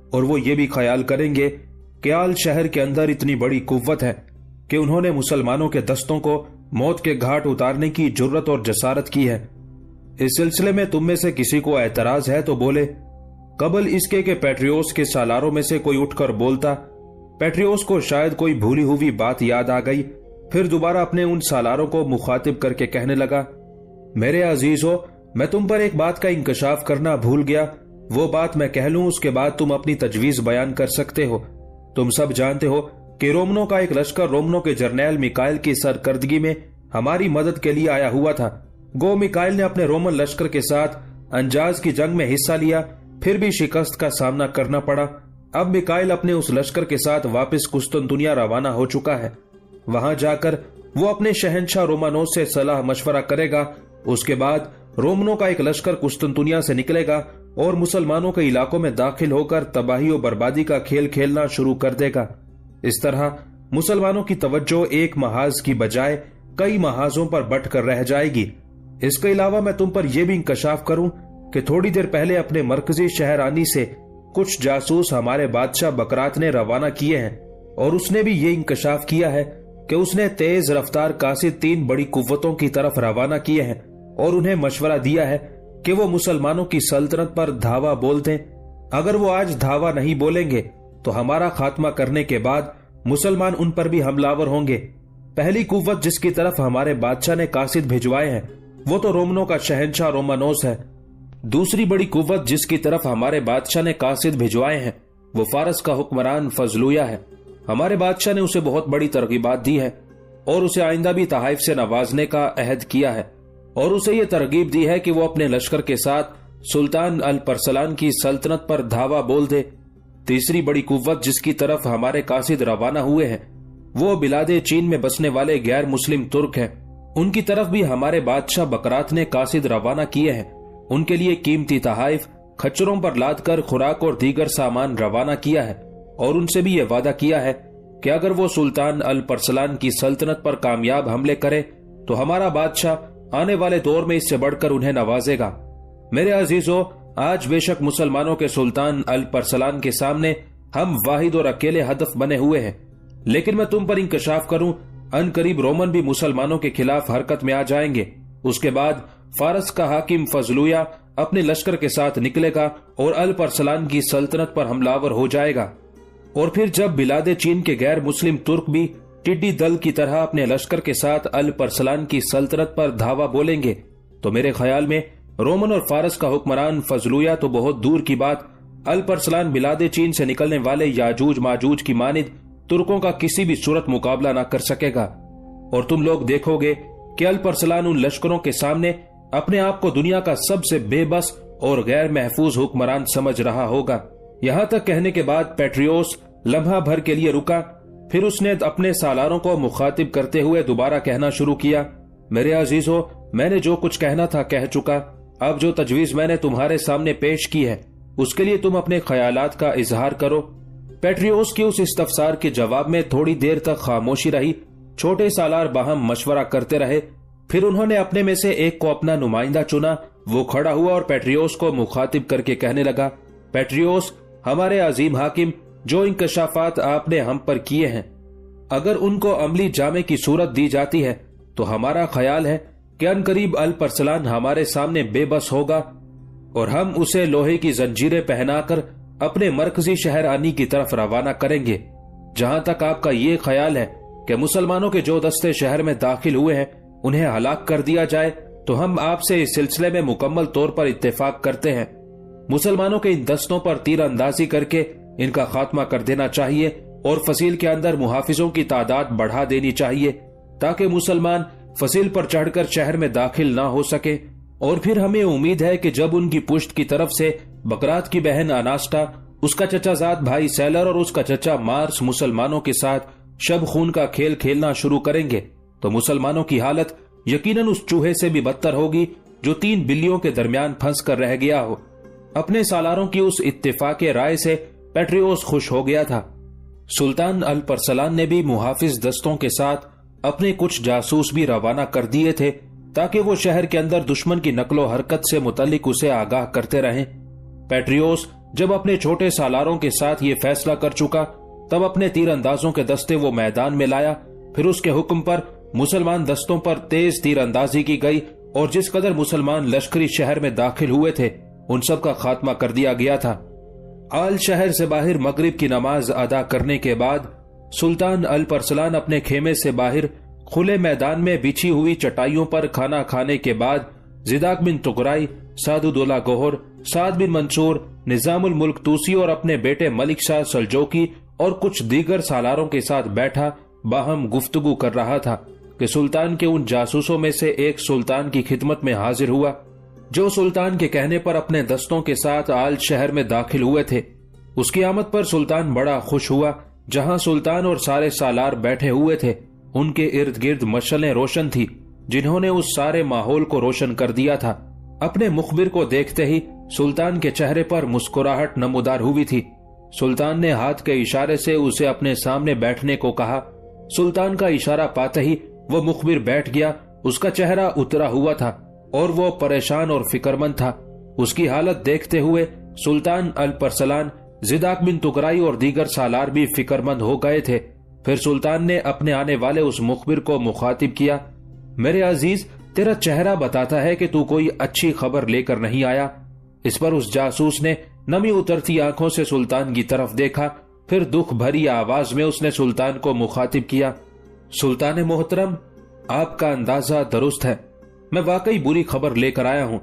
اور وہ یہ بھی خیال کریں گے کہ آل شہر کے اندر اتنی بڑی قوت ہے کہ انہوں نے مسلمانوں کے دستوں کو موت کے گھاٹ اتارنے کی جرت اور جسارت کی ہے۔ اس سلسلے میں تم میں سے کسی کو اعتراض ہے تو بولے، قبل اس کے کہ پیٹریوس کے سالاروں میں سے کوئی اٹھ کر بولتا۔ پیٹریوس کو شاید کوئی بھولی ہوئی بات یاد آ گئی، پھر دوبارہ اپنے ان سالاروں کو مخاطب کر کے کہنے لگا، میرے عزیزو، میں تم پر ایک بات کا انکشاف کرنا بھول گیا، وہ بات میں کہہ لوں، اس کے بعد تم اپنی تجویز بیان کر سکتے ہو۔ تم سب جانتے ہو کہ رومنوں کا ایک لشکر رومنوں کے جرنیل میکائل کی سرکردگی میں ہماری مدد کے لیے آیا ہوا تھا۔ گو میکائل نے اپنے رومن لشکر کے ساتھ انجاز کی جنگ میں حصہ لیا، پھر بھی شکست کا سامنا کرنا پڑا۔ اب میکائل اپنے اس لشکر کے ساتھ واپس قسطنطنیہ روانہ ہو چکا ہے۔ وہاں جا کر وہ اپنے شہنشاہ رومانوس سے صلاح مشورہ کرے گا۔ اس کے بعد رومنوں کا ایک لشکر قسطنطنیہ سے نکلے گا اور مسلمانوں کے علاقوں میں داخل ہو کر تباہی و بربادی کا کھیل کھیلنا شروع کر دے گا۔ اس طرح مسلمانوں کی توجہ ایک محاذ کی بجائے کئی محاذوں پر بٹ کر رہ جائے گی۔ اس کے علاوہ میں تم پر یہ بھی انکشاف کروں کہ تھوڑی دیر پہلے اپنے مرکزی شہر انی سے کچھ جاسوس ہمارے بادشاہ بکرات نے روانہ کیے ہیں، اور اس نے بھی یہ انکشاف کیا ہے کہ اس نے تیز رفتار قاصد 3 بڑی قوتوں کی طرف روانہ کیے ہیں اور انہیں مشورہ دیا ہے کہ وہ مسلمانوں کی سلطنت پر دھاوا بول دیں۔ اگر وہ آج دھاوا نہیں بولیں گے تو ہمارا خاتمہ کرنے کے بعد مسلمان ان پر بھی حملہ ہوں گے۔ پہلی قوت جس کی طرف ہمارے بادشاہ نے قاصد بھجوائے ہیں وہ تو رومنوں کا شہنشاہ رومانوس ہے۔ دوسری بڑی قوت جس کی طرف ہمارے بادشاہ نے قاصد بھجوائے ہیں وہ فارس کا حکمران فضلویہ ہے۔ ہمارے بادشاہ نے اسے بہت بڑی ترغیبات دی ہے اور اسے آئندہ بھی تحائف سے نوازنے کا عہد کیا ہے، اور اسے یہ ترغیب دی ہے کہ وہ اپنے لشکر کے ساتھ سلطان الپرسلان کی سلطنت پر دھاوا بول دے۔ تیسری بڑی قوت جس کی طرف ہمارے قاصد روانہ ہوئے ہیں وہ بلاد چین میں بسنے والے غیر مسلم ترک ہیں۔ ان کی طرف بھی ہمارے بادشاہ بکرات نے قاصد روانہ کیے ہیں۔ ان کے لیے قیمتی تحائف کھچروں پر لاد کر خوراک اور دیگر سامان روانہ کیا ہے، اور ان سے بھی یہ وعدہ کیا ہے کہ اگر وہ سلطان الپرسلان کی سلطنت پر کامیاب حملے کرے تو ہمارا بادشاہ آنے والے دور میں اس سے بڑھ کر انہیں نوازے گا۔ میرے عزیزو، آج بے شک مسلمانوں کے سلطان الپرسلان کے سامنے ہم واحد اور اکیلے ہدف بنے ہوئے ہیں، لیکن میں تم پر انکشاف کروں، ان قریب رومن بھی مسلمانوں کے خلاف حرکت میں آ جائیں گے۔ اس کے بعد فارس کا حاکم فضلویہ اپنے لشکر کے ساتھ نکلے گا اور الپرسلان کی سلطنت پر حملہ آور ہو جائے گا، اور پھر جب بلاد چین کے غیر مسلم ترک بھی ٹڈی دل کی طرح اپنے لشکر کے ساتھ الپرسلان کی سلطنت پر دھاوا بولیں گے تو میرے خیال میں رومن اور فارس کا حکمران فضلویہ تو بہت دور کی بات، الپرسلان بلاد چین سے نکلنے والے یاجوج ماجوج کی مانند ترکوں کا کسی بھی صورت مقابلہ نہ کر سکے گا، اور تم لوگ دیکھو گے کہ الپرسلان ان لشکروں کے سامنے اپنے آپ کو دنیا کا سب سے بے بس اور غیر محفوظ حکمران سمجھ رہا ہوگا۔ یہاں تک کہنے کے بعد پیٹریوس لمحہ بھر کے لیے رکا، پھر اس نے اپنے سالاروں کو مخاطب کرتے ہوئے دوبارہ کہنا شروع کیا، میرے عزیزو، میں نے جو کچھ کہنا تھا کہہ چکا، اب جو تجویز میں نے تمہارے سامنے پیش کی ہے اس کے لیے تم اپنے خیالات کا اظہار کرو۔ پیٹریوس کی اس استفسار کے جواب میں تھوڑی دیر تک خاموشی رہی۔ چھوٹے سالار باہم مشورہ کرتے رہے، پھر انہوں نے اپنے میں سے ایک کو اپنا نمائندہ چنا۔ وہ کھڑا ہوا اور پیٹریوس کو مخاطب کر کے کہنے لگا، پیٹریوس، ہمارے عظیم حاکم، جو انکشافات آپ نے ہم پر کیے ہیں، اگر ان کو عملی جامے کی صورت دی جاتی ہے تو ہمارا خیال ہے کہ ان قریب الپرسلان ہمارے سامنے بے بس ہوگا اور ہم اسے لوہے کی زنجیریں پہنا کر اپنے مرکزی شہر انی کی طرف روانہ کریں گے۔ جہاں تک آپ کا یہ خیال ہے کہ مسلمانوں کے جو دستے شہر میں داخل ہوئے ہیں انہیں ہلاک کر دیا جائے، تو ہم آپ سے اس سلسلے میں مکمل طور پر اتفاق کرتے ہیں۔ مسلمانوں کے ان دستوں پر تیر اندازی کر کے ان کا خاتمہ کر دینا چاہیے اور فصیل کے اندر محافظوں کی تعداد بڑھا دینی چاہیے تاکہ مسلمان فصیل پر چڑھ کر شہر میں داخل نہ ہو سکے۔ اور پھر ہمیں امید ہے کہ جب ان کی پشت کی طرف سے بکرات کی بہن اناسٹا، اس کا چچا زاد بھائی سیلر اور اس کا چچا مارس مسلمانوں کے ساتھ شب خون کا کھیل کھیلنا شروع کریں گے تو مسلمانوں کی حالت یقیناً اس چوہے سے بھی بدتر ہوگی جو 3 بلیوں کے درمیان پھنس کر رہ گیا ہو۔ اپنے سالاروں کی اس اتفاق رائے سے پیٹریوس خوش ہو گیا تھا۔ سلطان الپرسلان نے بھی محافظ دستوں کے ساتھ اپنے کچھ جاسوس بھی روانہ کر دیے تھے تاکہ وہ شہر کے اندر دشمن کی نقل و حرکت سے متعلق اسے آگاہ کرتے رہیں۔ پیٹریوس جب اپنے چھوٹے سالاروں کے ساتھ یہ فیصلہ کر چکا تب اپنے تیر اندازوں کے دستے وہ میدان میں لایا۔ پھر اس کے حکم پر مسلمان دستوں پر تیز تیر اندازی کی گئی اور جس قدر مسلمان لشکری شہر میں داخل ہوئے تھے ان سب کا خاتمہ کر دیا گیا تھا۔ آل شہر سے باہر مغرب کی نماز ادا کرنے کے بعد سلطان الپرسلان اپنے خیمے سے باہر کھلے میدان میں بچھی ہوئی چٹائیوں پر کھانا کھانے کے بعد زیداک بن تغرائی، سعدالدولہ گوہر، سعد بن منصور، نظام الملک توسی اور اپنے بیٹے ملک شاہ سلجوکی اور کچھ دیگر سالاروں کے ساتھ بیٹھا باہم گفتگو کر رہا تھا کہ سلطان کے ان جاسوسوں میں سے ایک سلطان کی خدمت میں حاضر ہوا جو سلطان کے کہنے پر اپنے دستوں کے ساتھ آل شہر میں داخل ہوئے تھے۔ اس کی آمد پر سلطان بڑا خوش ہوا۔ جہاں سلطان اور سارے سالار بیٹھے ہوئے تھے ان کے ارد گرد مشعلیں روشن تھی جنہوں نے اس سارے ماحول کو روشن کر دیا تھا۔ اپنے مخبر کو دیکھتے ہی سلطان کے چہرے پر مسکراہٹ نمودار ہوئی تھی۔ سلطان نے ہاتھ کے اشارے سے اسے اپنے سامنے بیٹھنے کو کہا۔ سلطان کا اشارہ پاتے ہی وہ مخبر بیٹھ گیا۔ اس کا چہرہ اترا ہوا تھا اور وہ پریشان اور فکرمند تھا۔ اس کی حالت دیکھتے ہوئے سلطان الپرسلان، زیداک بن تغرائی اور دیگر سالار بھی فکرمند ہو گئے تھے۔ پھر سلطان نے اپنے آنے والے اس مخبر کو مخاطب کیا، میرے عزیز، تیرا چہرہ بتاتا ہے کہ تو کوئی اچھی خبر لے کر نہیں آیا۔ اس پر اس جاسوس نے نمی اترتی آنکھوں سے سلطان کی طرف دیکھا، پھر دکھ بھری آواز میں اس نے سلطان کو مخاطب کیا، سلطان محترم، آپ کا اندازہ درست ہے، میں واقعی بری خبر لے کر آیا ہوں۔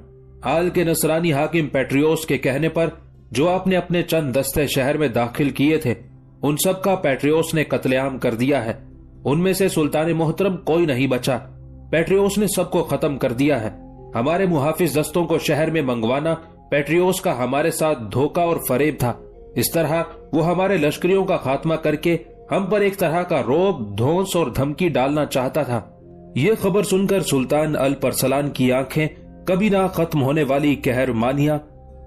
آل کے نصرانی حاکم پیٹریوس کے کہنے پر جو آپ نے اپنے چند دستے شہر میں داخل کیے تھے ان سب کا پیٹریوس نے قتل عام کر دیا ہے۔ ان میں سے سلطان محترم کوئی نہیں بچا، پیٹریوس نے سب کو ختم کر دیا ہے۔ ہمارے محافظ دستوں کو شہر میں منگوانا پیٹریوس کا ہمارے ساتھ دھوکہ اور فریب تھا۔ اس طرح وہ ہمارے لشکریوں کا خاتمہ کر کے ہم پر ایک طرح کا رعب، دھونس اور دھمکی ڈالنا چاہتا تھا۔ یہ خبر سن کر سلطان الپرسلان کی آنکھیں کبھی نہ ختم ہونے والی قہر مانیہ،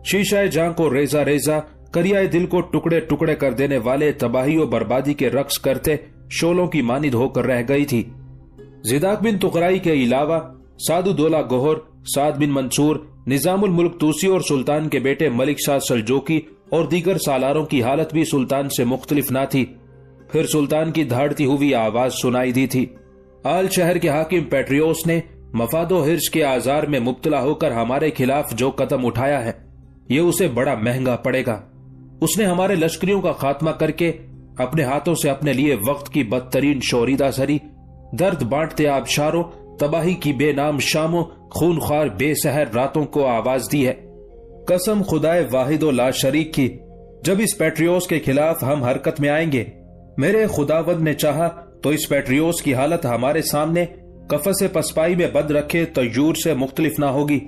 شیشہ جاں کو ریزہ ریزہ، کریائے دل کو ٹکڑے ٹکڑے کر دینے والے تباہی و بربادی کے رقص کرتے شولوں کی مانند ہو کر رہ گئی تھی۔ زیداک بن تغرائی کے علاوہ سعدالدولہ گوہر، سعد بن منصور، نظام الملک توسی اور سلطان کے بیٹے ملک شاہ سلجوکی اور دیگر سالاروں کی حالت بھی سلطان سے مختلف نہ تھی۔ پھر سلطان کی دھاڑتی ہوئی آواز سنائی دی تھی، آل شہر کے حاکم پیٹریوس نے مفاد و حرص کے آزار میں مبتلا ہو کر ہمارے خلاف جو قدم اٹھایا ہے یہ اسے بڑا مہنگا پڑے گا۔ اس نے ہمارے لشکریوں کا خاتمہ کر کے اپنے ہاتھوں سے اپنے لیے وقت کی بدترین شوریدہ سری، درد بانٹتے آبشاروں، تباہی کی بے نام شاموں، خونخوار بے سحر راتوں کو آواز دی ہے۔ قسم خدائے واحد و لا شریک کی، جب اس پیٹریوس کے خلاف ہم حرکت میں آئیں گے، میرے خداوند نے چاہا تو اس پیٹریوس کی حالت ہمارے سامنے قفس پسپائی میں بند رکھے طیور سے مختلف نہ ہوگی۔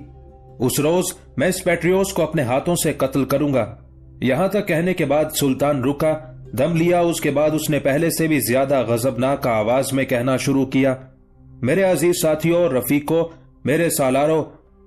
اس روز میں اس پیٹریوس کو اپنے ہاتھوں سے قتل کروں گا۔ یہاں تک کہنے کے بعد سلطان رکا، دم لیا۔ اس کے بعد اس نے پہلے سے بھی زیادہ غضبناک آواز میں کہنا شروع کیا، میرے عزیز ساتھیوں اور رفیقوں، میرے سالاروں،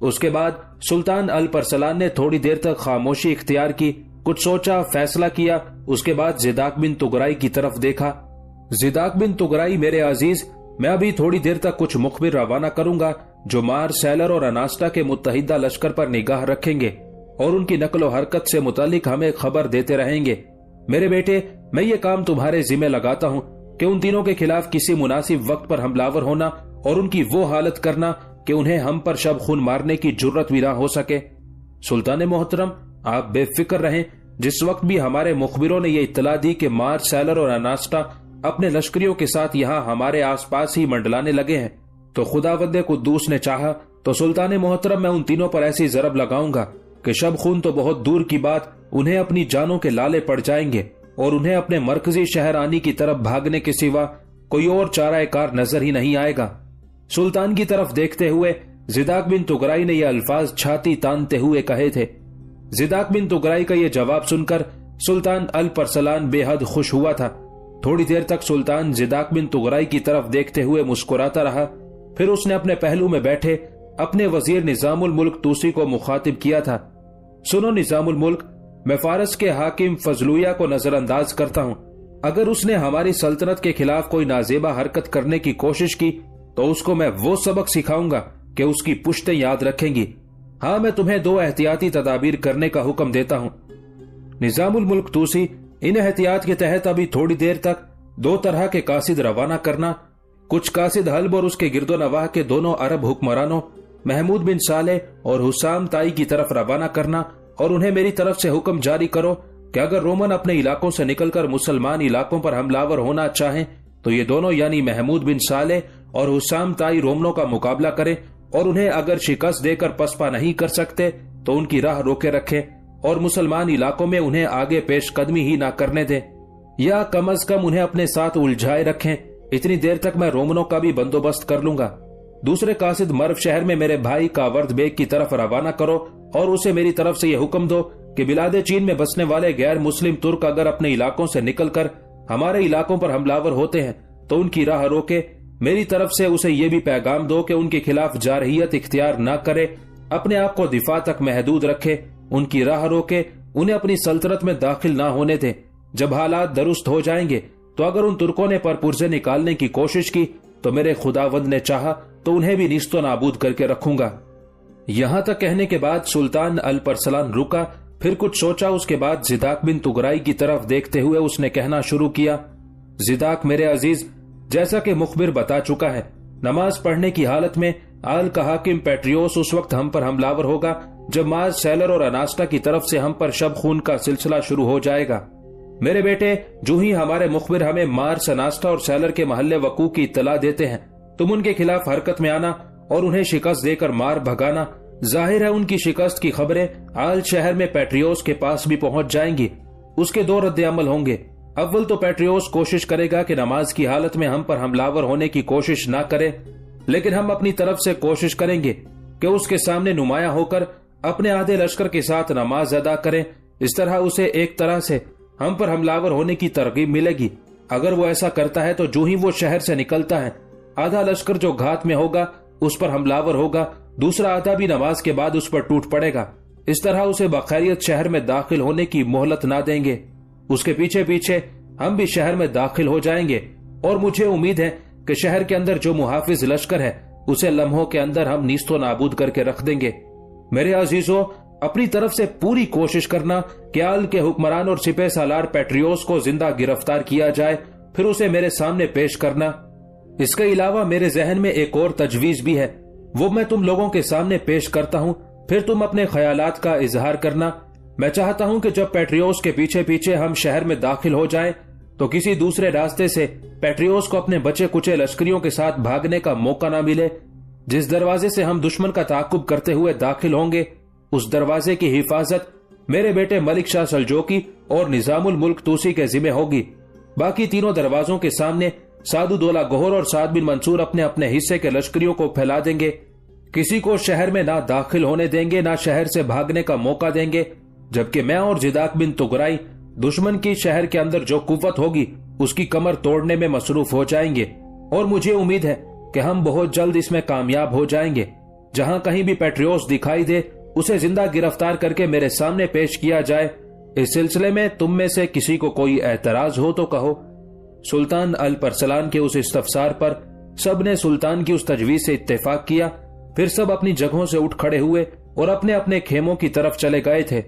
اس کے بعد سلطان الپرسلان نے تھوڑی دیر تک خاموشی اختیار کی، کچھ سوچا، فیصلہ کیا۔ اس کے بعد زداک بن تغرائی کی طرف دیکھا۔ زداک بن تغرائی میرے عزیز، میں ابھی تھوڑی دیر تک کچھ مخبر روانہ کروں گا جو مار، سیلر اور اناسٹا کے متحدہ لشکر پر نگاہ رکھیں گے اور ان کی نقل و حرکت سے متعلق ہمیں خبر دیتے رہیں گے۔ میرے بیٹے، میں یہ کام تمہارے ذمہ لگاتا ہوں کہ ان تینوں کے خلاف کسی مناسب وقت پر حملہ ہونا اور ان کی وہ حالت کرنا کہ انہیں ہم پر شب خون مارنے کی جرت بھی نہ ہو سکے۔ سلطان محترم، آپ بے فکر رہیں۔ جس وقت بھی ہمارے مخبروں نے یہ اطلاع دی کہ مار، سیلر اور اناسٹا اپنے لشکریوں کے ساتھ یہاں ہمارے آس پاس ہی منڈلانے لگے ہیں، تو خداوند قدوس نے چاہا تو سلطان محترم میں ان تینوں پر ایسی ضرب لگاؤں گا کہ شب خون تو بہت دور کی بات، انہیں اپنی جانوں کے لالے پڑ جائیں گے اور انہیں اپنے مرکزی شہر آنی کی طرف بھاگنے کے سوا کوئی اور چارہ کار نظر ہی نہیں آئے گا۔ سلطان کی طرف دیکھتے ہوئے زداک بن تغرائی نے یہ الفاظ چھاتی تانتے ہوئے کہے تھے۔ زداک بن تغرائی کا یہ جواب سن کر سلطان الپرسلان بے حد خوش ہوا تھا۔ تھوڑی دیر تک سلطان زداک بن تغرائی کی طرف دیکھتے ہوئے مسکراتا رہا، پھر اس نے اپنے پہلو میں بیٹھے اپنے وزیر نظام الملک توسی کو مخاطب کیا تھا۔ سنو نظام الملک، میں فارس کے حاکم فضلویہ کو نظر انداز کرتا ہوں۔ اگر اس نے ہماری سلطنت کے خلاف کوئی نازیبا حرکت کرنے کی کوشش کی تو اس کو میں وہ سبق سکھاؤں گا کہ اس کی پشتیں یاد رکھیں گی۔ ہاں، میں تمہیں 2 احتیاطی تدابیر کرنے کا حکم دیتا ہوں۔ نظام الملک توسی، ان احتیاط کے تحت ابھی تھوڑی دیر تک 2 طرح کے قاصد روانہ کرنا۔ کچھ قاصد حلب اور اس کے گرد و نواح کے دونوں عرب حکمرانوں محمود بن صالح اور حسام طائی کی طرف روانہ کرنا، اور انہیں میری طرف سے حکم جاری کرو کہ اگر رومن اپنے علاقوں سے نکل کر مسلمان علاقوں پر حملہ ہونا چاہیں تو یہ دونوں یعنی محمود بن صالح اور حسام طائی رومنوں کا مقابلہ کریں، اور انہیں اگر شکست دے کر پسپا نہیں کر سکتے تو ان کی راہ روکے رکھیں اور مسلمان علاقوں میں انہیں آگے پیش قدمی ہی نہ کرنے دیں، یا کم از کم انہیں اپنے ساتھ الجھائے رکھیں۔ اتنی دیر تک میں رومنوں کا بھی بندوبست کر لوں گا۔ دوسرے قاصد مرو شہر میں میرے بھائی کاورد بیگ کی طرف روانہ کرو اور اسے میری طرف سے یہ حکم دو کہ بلاد چین میں بسنے والے غیر مسلم ترک اگر اپنے علاقوں سے نکل کر ہمارے علاقوں پر حملہ ہوتے ہیں تو ان کی راہ روکے۔ میری طرف سے اسے یہ بھی پیغام دو کہ ان کے خلاف جارحیت اختیار نہ کرے، اپنے آپ کو دفاع تک محدود رکھے، ان کی راہ روکے، انہیں اپنی سلطنت میں داخل نہ ہونے دیں۔ جب حالات درست ہو جائیں گے تو اگر ان ترکوں نے پرپرزے نکالنے کی کوشش کی تو میرے خداوند نے چاہا تو انہیں بھی نیست و نابود کر کے رکھوں گا۔ یہاں تک کہنے کے بعد سلطان الپرسلان رکا، پھر کچھ سوچا، اس کے بعد زداک بن تغرائی کی طرف دیکھتے ہوئے اس نے کہنا شروع کیا۔ زداک میرے عزیز، جیسا کہ مخبر بتا چکا ہے، نماز پڑھنے کی حالت میں آل کا حاکم پیٹریوس اس وقت ہم پر حملہ ہوگا جب ماز، سیلر اور اناسٹا کی طرف سے ہم پر شب خون کا سلسلہ شروع ہو جائے گا۔ میرے بیٹے، جو ہی ہمارے مخبر ہمیں مارس، اناسٹا اور سیلر کے محل وقوع کی اطلاع دیتے ہیں، تم ان کے خلاف حرکت میں آنا اور انہیں شکست دے کر مار بھگانا۔ ظاہر ہے ان کی شکست کی خبریں آل شہر میں پیٹریوس کے پاس بھی پہنچ جائیں گی۔ اس کے 2 رد عمل ہوں گے۔ اول تو پیٹریوس کوشش کرے گا کہ نماز کی حالت میں ہم پر حملہ ہونے کی کوشش نہ کرے، لیکن ہم اپنی طرف سے کوشش کریں گے کہ اس کے سامنے نمایاں ہو کر اپنے آدھے لشکر کے ساتھ نماز ادا کریں۔ اس طرح اسے ایک طرح سے ہم پر حملہ ہونے کی ترغیب ملے گی۔ اگر وہ ایسا کرتا ہے تو جو ہی وہ شہر سے نکلتا ہے، آدھا لشکر جو گھات میں ہوگا اس پر حملہ ہوگا، دوسرا آدھا بھی نماز کے بعد اس پر ٹوٹ پڑے گا۔ اس طرح اسے بخیریت شہر میں داخل ہونے کی مہلت نہ دیں گے۔ اس کے پیچھے پیچھے ہم بھی شہر میں داخل ہو جائیں گے، اور مجھے امید ہے کہ شہر کے اندر جو محافظ لشکر ہے اسے لمحوں کے اندر ہم نیست و نابود کر کے رکھ دیں گے۔ میرے عزیزو، اپنی طرف سے پوری کوشش کرنا کہ آل کے حکمران اور سپہ سالار پیٹریوس کو زندہ گرفتار کیا جائے، پھر اسے میرے سامنے پیش کرنا۔ اس کے علاوہ میرے ذہن میں ایک اور تجویز بھی ہے، وہ میں تم لوگوں کے سامنے پیش کرتا ہوں، پھر تم اپنے خیالات کا اظہار کرنا۔ میں چاہتا ہوں کہ جب پیٹریوس کے پیچھے پیچھے ہم شہر میں داخل ہو جائیں تو کسی دوسرے راستے سے پیٹریوس کو اپنے بچے کچے لشکریوں کے ساتھ بھاگنے کا موقع نہ ملے۔ جس دروازے سے ہم دشمن کا تعاقب کرتے ہوئے داخل ہوں گے، اس دروازے کی حفاظت میرے بیٹے ملک شاہ سلجوکی اور نظام الملک توسی کے ذمہ ہوگی۔ باقی تینوں دروازوں کے سامنے سعد الدولہ گوہر اور سعد بن منصور اپنے اپنے حصے کے لشکریوں کو پھیلا دیں گے۔ کسی کو شہر میں نہ داخل ہونے دیں گے، نہ شہر سے بھاگنے کا موقع دیں گے، جبکہ میں اور زداک بن تغرائی دشمن کی شہر کے اندر جو قوت ہوگی اس کی کمر توڑنے میں مصروف ہو جائیں گے، اور مجھے امید ہے کہ ہم بہت جلد اس میں کامیاب ہو جائیں گے۔ جہاں کہیں بھی پیٹریوس دکھائی دے اسے زندہ گرفتار کر کے میرے سامنے پیش کیا جائے۔ اس سلسلے میں تم میں سے کسی کو کوئی اعتراض ہو تو کہو۔ سلطان الپرسلان کے اس استفسار پر سب نے سلطان کی اس تجویز سے اتفاق کیا۔ پھر سب اپنی جگہوں سے اٹھ کھڑے ہوئے اور اپنے اپنے خیموں کی طرف چلے گئے تھے۔